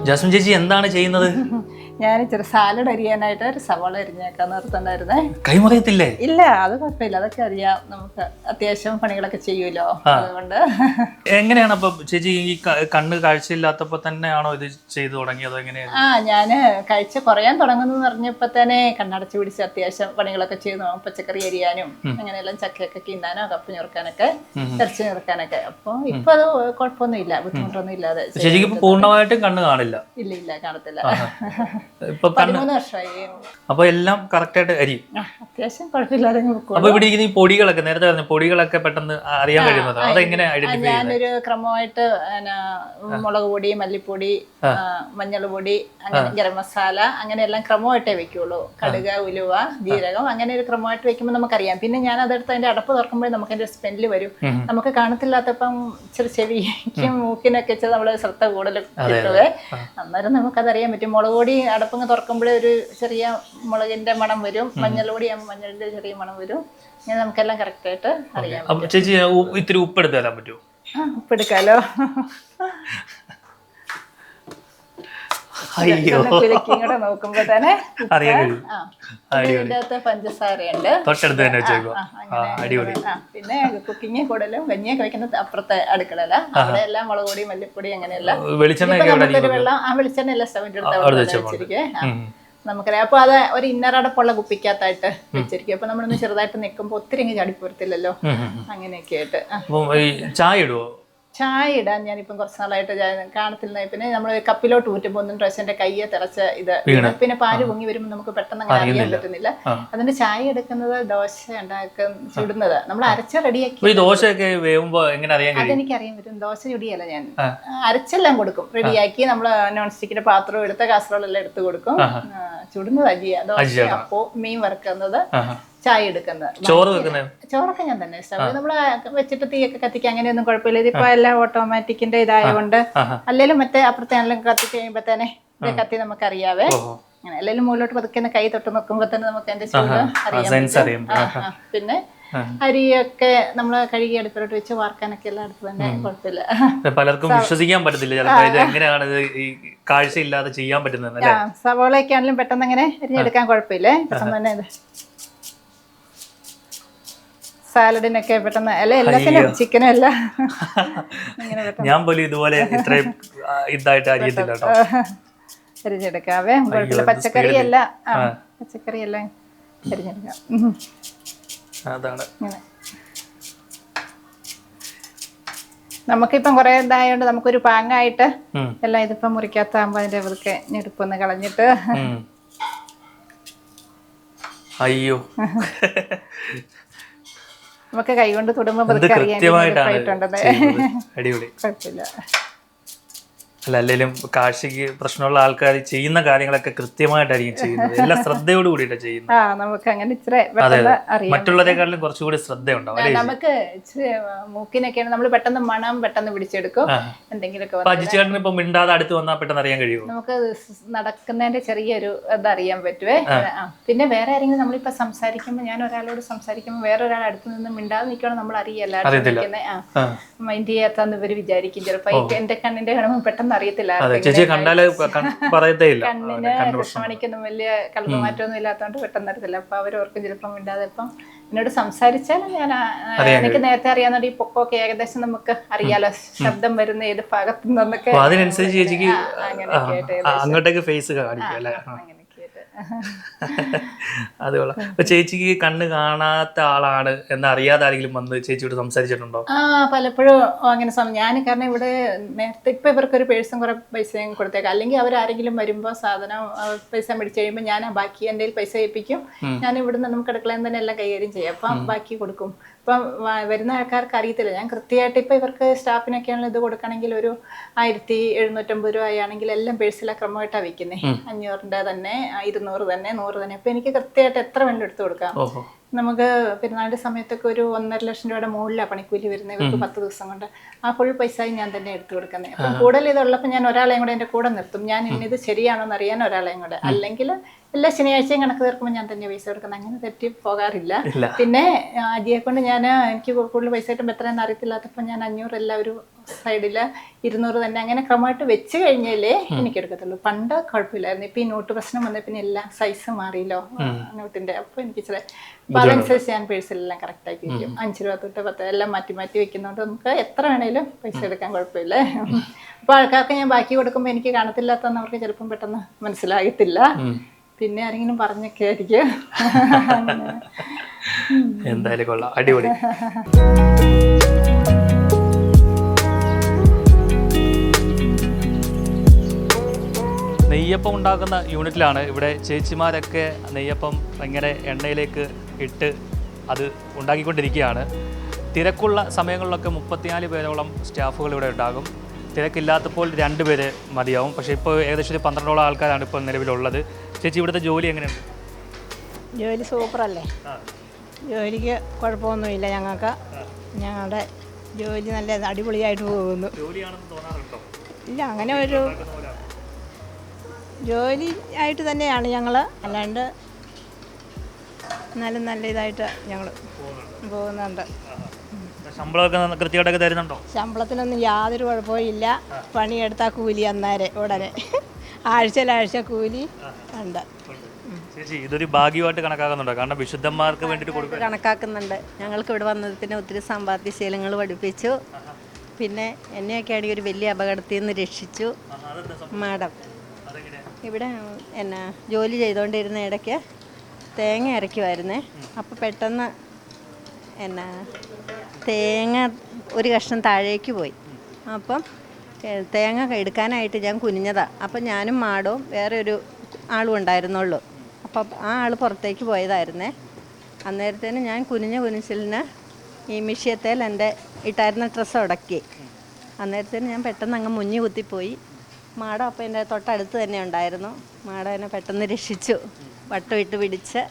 ജാസ്മിൻ ചേച്ചി എന്താണ് ചെയ്യുന്നത്? ഞാൻ ഇച്ചിരി സാലഡ് അരിയാനായിട്ട് ഒരു സവാള അരിഞ്ഞേക്കാൻ നിർത്തണ്ടായിരുന്നേ. കൈമുറിയത്തില്ലേ? ഇല്ല, അത് കുഴപ്പമില്ല, അതൊക്കെ അറിയാം. നമുക്ക് അത്യാവശ്യം പണികളൊക്കെ ചെയ്യുമല്ലോ, അതുകൊണ്ട്. എങ്ങനെയാണ് അപ്പൊ ചേച്ചി ഈ കണ്ണ് കാഴ്ചയില്ലാത്തപ്പോ തന്നെയാണോ ഇത് ചെയ്തു തുടങ്ങിയത്? എങ്ങനെയാണ്? ഞാൻ കാഴ്ച കുറയാൻ തുടങ്ങുന്നു പറഞ്ഞപ്പോ തന്നെ കണ്ണടച്ച് പിടിച്ച് അത്യാവശ്യം പണികളൊക്കെ ചെയ്തു. പച്ചക്കറി അരിയാനും അങ്ങനെയെല്ലാം ചക്കയൊക്കെ കിന്നാനോ കപ്പ് ഞുറുക്കാനൊക്കെ ഇറച്ചി ഞുറുക്കാനൊക്കെ. അപ്പൊ ഇപ്പൊ അത് കുഴപ്പമൊന്നും ഇല്ല, ബുദ്ധിമുട്ടൊന്നും ഇല്ലാതെ. ശരിക്കും പൂർണ്ണമായിട്ടും കണ്ണ് കാണില്ല? ഇല്ല, കാണത്തില്ല. ഇപ്പൊ 13 വർഷമായി. അപ്പൊ എല്ലാം കറക്റ്റ് ആയിട്ട് അരിയും? അത്യാവശ്യം കുഴപ്പമില്ലാതെ. അപ്പൊ ഇവിടെ ഇരിക്കുന്ന ഈ പൊടികളൊക്കെ നേരത്തെ പറഞ്ഞ പൊടികളൊക്കെ പെട്ടെന്ന് അറിയാൻ കഴിയുന്നത് അതെങ്ങനെ ഐഡന്റിഫൈ? ഞാനൊരു ക്രമമായിട്ട് മുളക് പൊടി, മല്ലിപ്പൊടി, മഞ്ഞൾ പൊടി, അങ്ങനെ ഗരം മസാല, അങ്ങനെയെല്ലാം ക്രമമായിട്ടേ വെക്കുള്ളൂ. കടുക്, ഉലുവ, ജീരകം, അങ്ങനെ ഒരു ക്രമമായിട്ട് വെക്കുമ്പോൾ നമുക്കറിയാം. പിന്നെ ഞാൻ അതെടുത്ത് അതിന്റെ അടപ്പ് തുറക്കുമ്പോൾ നമുക്ക് അതിന്റെ സ്മെല്ല് വരും. നമുക്ക് കാണത്തില്ലാത്തപ്പം ചെറു ചെവിക്കും മൂക്കിനൊക്കെ നമ്മള് ശ്രദ്ധ കൂടുതൽ കിട്ടുവേ. അന്നേരം നമുക്കതറിയാൻ പറ്റും. മുളക് പൊടി അടപ്പങ്ങ് തുറക്കുമ്പോഴേ ഒരു ചെറിയ മുളകിന്റെ മണം വരും, മഞ്ഞൾ പൊടി ആകുമ്പോൾ മഞ്ഞളിന്റെ ചെറിയ മണം വരും. ഇങ്ങനെ നമുക്കെല്ലാം കറക്റ്റായിട്ട് അറിയാം. ചേച്ചി ഇത്തിരി ഉപ്പെടുത്ത് തരാൻ പറ്റുമോ? ഉപ്പെടുക്കാലോ. ഇങ്ങോട്ട് നോക്കുമ്പോ തന്നെ ഇതിന്റെ അകത്ത് പഞ്ചസാരയുണ്ട്, തൊട്ടടുത്ത് തന്നെ വെച്ചേക്കോ. പിന്നെ കുക്കിങ് കൂടുതലും കഞ്ഞിയൊക്കെ വെക്കുന്നത് അപ്പുറത്തെ അടുക്കളല്ല. അവിടെ എല്ലാം മുളക് പൊടി, മല്ലിപ്പൊടി, അങ്ങനെയെല്ലാം. വെള്ളം വെളിച്ചെണ്ണ എല്ലാം സ്റ്റവിന്റെ അടുത്ത് വെച്ചിരിക്കേ. നമുക്കറിയാം. അപ്പോൾ അത് ഒരു ഇന്നറടപ്പുള്ള കുപ്പിക്കകത്തായിട്ട് വെച്ചിരിക്കും. അപ്പോൾ നമ്മളൊന്ന് ചെറുതായിട്ട് നിൽക്കുമ്പോൾ ഒത്തിരി അങ്ങ് ചാടിപ്പോരത്തില്ലല്ലോ. അങ്ങനെയൊക്കെ ആയിട്ട്. അപ്പം ഈ ചായ ഇടുവോ? ചായ ഇടാൻ ഞാനിപ്പം കുറച്ച് നാളായിട്ട് കാണത്തില്ല. പിന്നെ നമ്മൾ കപ്പിലോട്ട് ഊറ്റുമ്പോൾ ഒന്നും ഡ്രസ്സിന്റെ കയ്യെ തിളച്ച ഇത് പിന്നെ പാല് പൊങ്ങി വരുമ്പോൾ നമുക്ക് പെട്ടെന്ന് അങ്ങനെ അറിയാൻ പറ്റുന്നില്ല. അതിന്റെ ചായ എടുക്കുന്നത് ദോശ ചുടുന്നത് നമ്മൾ അരച്ച റെഡിയാക്കി. ദോശയൊക്കെ വേവുമ്പോ എങ്ങനെ അറിയാൻ കഴിയും? അതെനിക്ക് അറിയാൻ പറ്റും. ദോശ ചുടിയല്ല, ഞാൻ അരച്ചെല്ലാം കൊടുക്കും, റെഡിയാക്കി. നമ്മൾ നോൺ സ്റ്റിക്കിന്റെ പാത്രവും എടുത്ത കാസറോളെല്ലാം എടുത്ത് കൊടുക്കും. ചുടുന്നത് അജിയ. ദോശ, അപ്പോ, മീൻ വറുക്കുന്നത്, ചായ എടുക്കുന്നത്. ചോറൊക്കെ ഞാൻ തന്നെ സ്റ്റവ് നമ്മൾ വെച്ചിട്ട് തീയൊക്കെ കത്തിക്കുക, അങ്ങനെയൊന്നും കുഴപ്പമില്ല. ഇതിപ്പോ എല്ലാം ഓട്ടോമാറ്റിക്കിന്റെ ഇതായതുകൊണ്ട്. അല്ലെങ്കിലും മറ്റേ അപ്പുറത്തെ ആണെങ്കിലും കത്തിച്ച് കഴിയുമ്പോ തന്നെ കത്തി നമുക്ക് അറിയാവേ. അങ്ങനെ എല്ലാവരും മുകളിലോട്ട് പതുക്കെ കൈ തൊട്ട് നോക്കുമ്പോ തന്നെ നമുക്ക് അതിന്റെ ചൂട് അറിയാം. പിന്നെ അരിയൊക്കെ നമ്മൾ കഴുകി അടുപ്പിലോട്ട് വെച്ച് വാർക്കാനൊക്കെ എല്ലാം അടുത്ത് തന്നെ, കുഴപ്പമില്ല. പലർക്കും വിശ്വസിക്കാൻ പറ്റത്തില്ല ചിലപ്പോൾ ഇത് എങ്ങനെയാണ് ഈ കാഴ്ചയില്ലാതെ ചെയ്യാൻ പറ്റുന്നത്. സവോളയൊക്കെ ആണെങ്കിലും പെട്ടെന്ന് അങ്ങനെ അരിഞ്ഞെടുക്കാൻ കുഴപ്പമില്ലേ, പെട്ടെന്ന് തന്നെ. ഇത് സാലഡിനൊക്കെ പെട്ടെന്ന് അല്ല, എല്ലാത്തിനും ചിക്കനും എല്ലാം ഞാൻ പോലും ഇതുപോലെ ഇത്രയും ഇതായിട്ട് അരിയത്തില്ല കേട്ടോ. അരിഞ്ഞെടുക്കാവേ, കുഴപ്പമില്ല. പച്ചക്കറി എല്ലാം അരിഞ്ഞെടുക്കാം. അതാണ് നമുക്കിപ്പം കുറെ ഇതായോണ്ട് നമുക്കൊരു പാങ്ങായിട്ട് എല്ലാം ഇതിപ്പം മുറിക്കാത്താകുമ്പോ അതിന്റെ ഇതൊക്കെ ഞെടുപ്പൊന്ന് കളഞ്ഞിട്ട്. അയ്യോ, നമുക്ക് കൈകൊണ്ട് തൊടുമ്പോ അറിയാൻ അടിപൊളി. കുഴപ്പമില്ല. അല്ല, അല്ലെങ്കിലും കാഴ്ചക്ക് പ്രശ്നമുള്ള ആൾക്കാർ ചെയ്യുന്ന കാര്യങ്ങളൊക്കെ കൃത്യമായിട്ടായിരിക്കും ചെയ്യുന്നത്. എല്ലാം ശ്രദ്ധയോട് കൂടിയിട്ടാണ് ചെയ്യുന്നത്. നമുക്ക് അങ്ങനെ മറ്റുള്ളവരെക്കാളും കുറച്ചുകൂടി ശ്രദ്ധയുണ്ടാവും. നമുക്ക് മൂക്കിനൊക്കെയാണ് നമ്മൾ പെട്ടെന്ന് മണം പെട്ടെന്ന് പിടിച്ചെടുക്കും. എന്തെങ്കിലുമൊക്കെ അജിച്ചേട്ടന് ഇപ്പൊ മിണ്ടാതെ അടുത്ത് വന്നാൽ പെട്ടെന്ന് അറിയാൻ കഴിയുമോ? നമുക്ക് നടക്കുന്നതിന്റെ ചെറിയൊരു ഇതറിയാൻ പറ്റുവേ. പിന്നെ വേറെ ആരെങ്കിലും നമ്മളിപ്പോ സംസാരിക്കുമ്പോൾ, ഞാൻ ഒരാളോട് സംസാരിക്കുമ്പോൾ വേറൊരാൾ അടുത്ത് നിന്ന് മിണ്ടാതെ നിൽക്കണം, നമ്മൾ അറിയല്ല മൈൻഡ് ചെയ്യാത്താന്ന് ഇവര് വിചാരിക്കും. ചിലപ്പോ എന്റെ കണ്ണിന്റെ കാണുമ്പോൾ പെട്ടെന്ന് അറിയത്തില്ല. കണ്ണിന് കൃഷ്ണമണിക്കൊന്നും വലിയ കളർമാറ്റമൊന്നും ഇല്ലാത്തതുകൊണ്ട് പെട്ടെന്ന് അറിയത്തില്ല. അപ്പൊ അവരോർക്കും ചിലപ്പം മിണ്ടാതെ. ഇപ്പം എന്നോട് സംസാരിച്ചാലും എനിക്ക് നേരത്തെ അറിയാവുന്ന ഈ പൊക്കമൊക്കെ ഏകദേശം നമുക്ക് അറിയാലോ, ശബ്ദം വരുന്ന ഏത് ഭാഗത്തു നിന്നൊക്കെ. അങ്ങോട്ടേക്ക് ഫേസ് കാണിക്കും അല്ലേ? അത് കൊള്ളാം. അപ്പൊ ചേച്ചിക്ക് കണ്ണ് കാണാത്ത ആളാണ് എന്നറിയാതെ ആരെങ്കിലും വന്ന് ചേച്ചിയോട് സംസാരിച്ചിട്ടുണ്ടോ? പലപ്പോഴും അങ്ങനെ ഞാൻ കാരണം ഇവിടെ നേരത്തെ ഇപ്പൊ ഇവർക്കൊരു പേഴ്സൺ കുറെ പൈസയും കൊടുത്തേക്കാം. അല്ലെങ്കിൽ അവരാരെങ്കിലും വരുമ്പോ സാധനം പൈസ മേടിച്ചു കഴിയുമ്പോൾ ഞാൻ ബാക്കി എൻ്റെ പൈസ ഏൽപ്പിക്കും. ഞാൻ ഇവിടുന്ന് നമുക്ക് അടുക്കളയിൽ തന്നെ എല്ലാം കൈകാര്യം ചെയ്യാം. അപ്പം ബാക്കി കൊടുക്കും. ഇപ്പം വരുന്ന ആൾക്കാർക്ക് അറിയത്തില്ല. ഞാൻ കൃത്യമായിട്ട് ഇപ്പം ഇവർക്ക് സ്റ്റാഫിനൊക്കെയാണല്ലോ ഇത് കൊടുക്കണമെങ്കിൽ ഒരു 1750 രൂപയാണെങ്കിൽ എല്ലാം പേഴ്സിലെ ക്രമമായിട്ടാണ് വെക്കുന്നത്. 500 തന്നെ, 200 തന്നെ, 100 തന്നെ. അപ്പം എനിക്ക് കൃത്യമായിട്ട് എത്ര വേണം എടുത്തു കൊടുക്കാം. നമുക്ക് പെരുന്നാളിന്റെ സമയത്തൊക്കെ ഒരു 1.5 ലക്ഷം രൂപയുടെ മുകളിലാണ് പണിക്കൂലി വരുന്നത് ഇവർക്ക് 10 ദിവസം കൊണ്ട്. ആ ഫുൾ പൈസയും ഞാൻ തന്നെ എടുത്തു കൊടുക്കുന്നത്. അപ്പം കൂടുതൽ ഇതുള്ളപ്പോൾ ഞാൻ ഒരാളെയും കൂടെ എൻ്റെ കൂടെ നിർത്തും. ഞാൻ ഇന്നിത് ശരിയാണോ എന്ന് അറിയാൻ ഒരാളെയും കൂടെ. അല്ലെങ്കിൽ എല്ലാ ശനിയാഴ്ചയും കണക്ക് തീർക്കുമ്പോൾ ഞാൻ തന്നെ പൈസ കൊടുക്കുന്നത്. അങ്ങനെ തെറ്റി പോകാറില്ല. പിന്നെ അജിയെ കൊണ്ട് എനിക്ക് കൂടുതൽ പൈസ കിട്ടുമ്പോൾ എത്രയെന്ന് അറിയത്തില്ലാത്തപ്പോൾ ഞാൻ 500 എല്ലാം ഒരു സൈഡില്, 200 തന്നെ, അങ്ങനെ ക്രമമായിട്ട് വെച്ച് കഴിഞ്ഞാലേ എനിക്കെടുക്കത്തുള്ളൂ. പണ്ട് കുഴപ്പമില്ലായിരുന്നു. ഇപ്പം ഈ നോട്ട് പ്രശ്നം വന്ന പിന്നെ എല്ലാം സൈസ് മാറിയല്ലോ നോട്ടിന്റെ. അപ്പോൾ എനിക്ക് ഇച്ചിരി അപ്പം അതനുസരിച്ച് ഞാൻ പേഴ്സിലെല്ലാം കറക്റ്റാക്കി വയ്ക്കും. 5 രൂപ തൊട്ട് 10 എല്ലാം മാറ്റി മാറ്റി വെക്കുന്നതുകൊണ്ട് നമുക്ക് എത്ര വേണേലും പൈസ എടുക്കാൻ കുഴപ്പമില്ല. അപ്പോൾ ആൾക്കാർക്ക് ഞാൻ ബാക്കി കൊടുക്കുമ്പോൾ എനിക്ക് കാണത്തില്ലാത്തതെന്ന് അവർക്ക് ചിലപ്പം പെട്ടെന്ന് മനസ്സിലാകത്തില്ല. പിന്നെ ആരെങ്കിലും പറഞ്ഞൊക്കെ ആയിരിക്കും. എന്തായാലും കൊള്ളാം, അടിപൊളി. നെയ്യപ്പം ഉണ്ടാക്കുന്ന യൂണിറ്റിലാണ് ഇവിടെ ചേച്ചിമാരൊക്കെ നെയ്യപ്പം ഇങ്ങനെ എണ്ണയിലേക്ക് ഇട്ട് അത് ഉണ്ടാക്കിക്കൊണ്ടിരിക്കുകയാണ്. തിരക്കുള്ള സമയങ്ങളിലൊക്കെ 34 പേരോളം സ്റ്റാഫുകൾ ഇവിടെ ഉണ്ടാകും. തിരക്കില്ലാത്തപ്പോൾ 2 പേര് മതിയാവും. പക്ഷേ ഇപ്പോൾ ഏകദേശം 12ഓളം ആൾക്കാരാണ് ഇപ്പോൾ നിലവിലുള്ളത്. ചേച്ചി, ഇവിടുത്തെ ജോലി എങ്ങനെയുണ്ട്? ജോലി സൂപ്പറല്ലേ? ജോലിക്ക് കുഴപ്പമൊന്നുമില്ല. ഞങ്ങളുടെ ജോലി നല്ല അടിപൊളിയായിട്ട് പോകുന്നു. ജോലിയാണെന്ന് തോന്നാറുണ്ടോ? ഇല്ല, അങ്ങനെ ഒരു ജോലി ആയിട്ട് തന്നെയാണ് ഞങ്ങൾ. അല്ലാണ്ട് നല്ല ഇതായിട്ട് ഞങ്ങൾ പോകുന്നുണ്ട്. ശമ്പളമൊക്കെ കൃത്യമായിട്ടൊക്കെ തരുന്നുണ്ടോ? ശമ്പളത്തിനൊന്നും യാതൊരു കുഴപ്പവും ഇല്ല. പണിയെടുത്താൽ കൂലി ഉടനെ ആഴ്ച കൂലി ഉണ്ട്. ചേച്ചി, ഇതൊരു ഭാഗ്യമായിട്ട് കണക്കാക്കുന്നുണ്ടോ? കാരണം വിശുദ്ധന്മാർക്ക് വേണ്ടിയിട്ട് കണക്കാക്കുന്നുണ്ട്. ഞങ്ങൾക്ക് ഇവിടെ വന്നതിന് ഒത്തിരി സമ്പാദ്യശീലങ്ങൾ പഠിപ്പിച്ചു. പിന്നെ എന്നെയൊക്കെ ആണെങ്കിൽ ഒരു വലിയ അപകടത്തിൽ നിന്ന് രക്ഷിച്ചു മാഡം. ഇവിടെ എന്നാ ജോലി ചെയ്തുകൊണ്ടിരുന്ന ഇടയ്ക്ക് തേങ്ങ അരയ്ക്കുമായിരുന്നേ. അപ്പോൾ പെട്ടെന്ന് എന്നാ തേങ്ങ ഒരു കഷ്ണം താഴേക്ക് പോയി. അപ്പം തേങ്ങ എടുക്കാനായിട്ട് ഞാൻ കുനിഞ്ഞതാണ്. അപ്പം ഞാനും മാടവും വേറെ ഒരു ആളും ഉണ്ടായിരുന്നുള്ളൂ. അപ്പം ആ ആൾ പുറത്തേക്ക് പോയതായിരുന്നേ. അന്നേരത്തേന് ഞാൻ കുനിച്ചിലിന് ഈ മിഷ്യത്തേൽ എൻ്റെ ഇട്ടായിരുന്ന ഡ്രസ്സ് ഉടക്കി. അന്നേരത്തേന് ഞാൻ പെട്ടെന്ന് അങ്ങ് മുങ്ങി കുത്തിപ്പോയി. മാടം അപ്പം എൻ്റെ തൊട്ടടുത്ത് തന്നെ ഉണ്ടായിരുന്നു. മാടം എന്നെ പെട്ടെന്ന് രക്ഷിച്ചു, വട്ടം ഇട്ട് പിടിച്ച്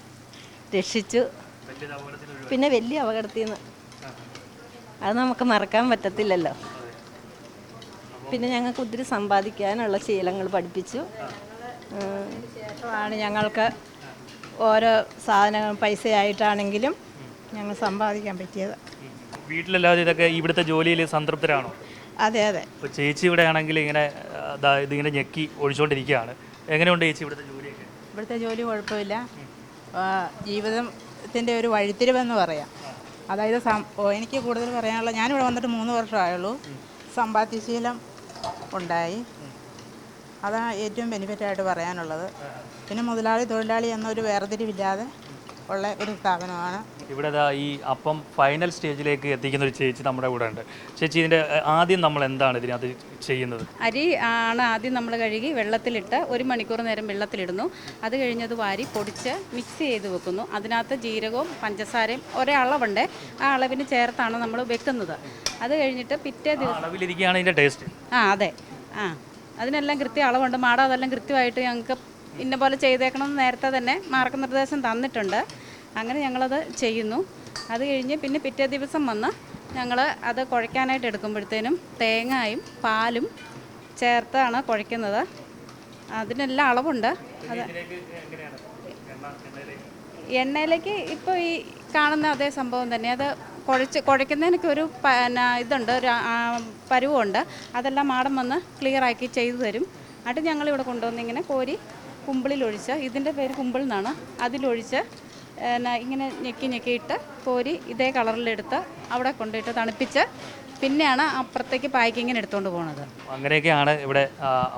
രക്ഷിച്ചു. പിന്നെ വലിയ അപകടത്തിൽ നിന്ന് അത് നമുക്ക് മറക്കാൻ പറ്റത്തില്ലല്ലോ. പിന്നെ ഞങ്ങൾക്ക് ഒത്തിരി സമ്പാദിക്കാനുള്ള ശീലങ്ങൾ പഠിപ്പിച്ചു. ശേഷമാണ് ഞങ്ങൾക്ക് ഓരോ സാധനങ്ങൾ പൈസയായിട്ടാണെങ്കിലും ഞങ്ങൾ സമ്പാദിക്കാൻ പറ്റിയത്. വീട്ടിലെല്ലാവരും ഇതൊക്കെ ഇവിടുത്തെ ജോലിയിൽ സംതൃപ്തരാണോ? അതെ അതെ. ഇപ്പോൾ ചേച്ചി ഇവിടെ ആണെങ്കിൽ ഇങ്ങനെ ഇതിങ്ങനെ ഞെക്കി ഒഴിച്ചുകൊണ്ടിരിക്കുകയാണ്. എങ്ങനെയുണ്ട് ചേച്ചി ഇവിടുത്തെ ജോലിയൊക്കെ? ഇവിടുത്തെ ജോലി കുഴപ്പമില്ല. ജീവിതത്തിൻ്റെ ഒരു വഴിത്തിരിവെന്ന് പറയാം. അതായത് എനിക്ക് കൂടുതൽ പറയാനുള്ള, ഞാനിവിടെ വന്നിട്ട് 3 വർഷമായുള്ളൂ. സമ്പാദ്യശീലം ഉണ്ടായി. അതാണ് ഏറ്റവും ബെനിഫിറ്റായിട്ട് പറയാനുള്ളത്. പിന്നെ മുതലാളി തൊഴിലാളി എന്നൊരു വേർതിരിവില്ലാതെ ഉള്ള ഒരു സ്ഥാപനമാണ്. ഇവിടെ ഈ അപ്പം ഫൈനൽ സ്റ്റേജിലേക്ക് എത്തിക്കുന്ന ഒരു ചേച്ചി നമ്മുടെ കൂടെ ഉണ്ട്. ചേച്ചി, ഇതിൻ്റെ ആദ്യം നമ്മൾ എന്താണ് ഇതിനകത്ത് ചെയ്യുന്നത്? അരി ആണ് ആദ്യം നമ്മൾ കഴുകി വെള്ളത്തിലിട്ട് 1 മണിക്കൂർ നേരം വെള്ളത്തിലിടുന്നു. അത് കഴിഞ്ഞത് വാരി പൊടിച്ച് മിക്സ് ചെയ്ത് വെക്കുന്നു. അതിനകത്ത് ജീരകവും പഞ്ചസാരയും ഒരേ അളവുണ്ട്, ആ അളവിന് ചേർത്താണ് നമ്മൾ വെക്കുന്നത്. അത് കഴിഞ്ഞിട്ട് പിറ്റേ ദിവസം അളവിലിരിക്കുകയാണ് ഇതിൻ്റെ ടേസ്റ്റ്. അതെ, അതിനെല്ലാം കൃത്യ അളവുണ്ട്. മാഡം അതെല്ലാം കൃത്യമായിട്ട് ഞങ്ങൾക്ക് ഇന്ന പോലെ ചെയ്തേക്കണമെന്ന് നേരത്തെ തന്നെ മാർഗ്ഗനിർദ്ദേശം തന്നിട്ടുണ്ട്. അങ്ങനെ ഞങ്ങളത് ചെയ്യുന്നു. അത് കഴിഞ്ഞ് പിന്നെ പിറ്റേ ദിവസം വന്ന് ഞങ്ങൾ അത് കുഴയ്ക്കാനായിട്ട് എടുക്കുമ്പോഴത്തേനും തേങ്ങയും പാലും ചേർത്താണ് കുഴയ്ക്കുന്നത്. അതിനെല്ലാം അളവുണ്ട്. അത് എണ്ണയിലേക്ക് ഇപ്പോൾ ഈ കാണുന്ന അതേ സംഭവം തന്നെ. അത് കുഴയ്ക്കുന്നതിനൊക്കെ ഒരു ഇതുണ്ട്, ഒരു പരുവമുണ്ട്. അതെല്ലാം മാഡം വന്ന് ക്ലിയറാക്കി ചെയ്തു തരും. എന്നിട്ട് ഞങ്ങളിവിടെ കൊണ്ടുവന്നിങ്ങനെ കോരി കുമ്പിളിലൊഴിച്ച്, ഇതിൻ്റെ പേര് കുമ്പിൾ എന്നാണ്, അതിലൊഴിച്ച് ഇങ്ങനെ ഞെക്കിയിട്ട് കോരി ഇതേ കളറിലെടുത്ത് അവിടെ കൊണ്ടുപോയിട്ട് തണുപ്പിച്ച് പിന്നെയാണ് അപ്പുറത്തേക്ക് പാക്കിങ്ങിന് എടുത്തുകൊണ്ട് പോകുന്നത്. അങ്ങനെയൊക്കെയാണ് ഇവിടെ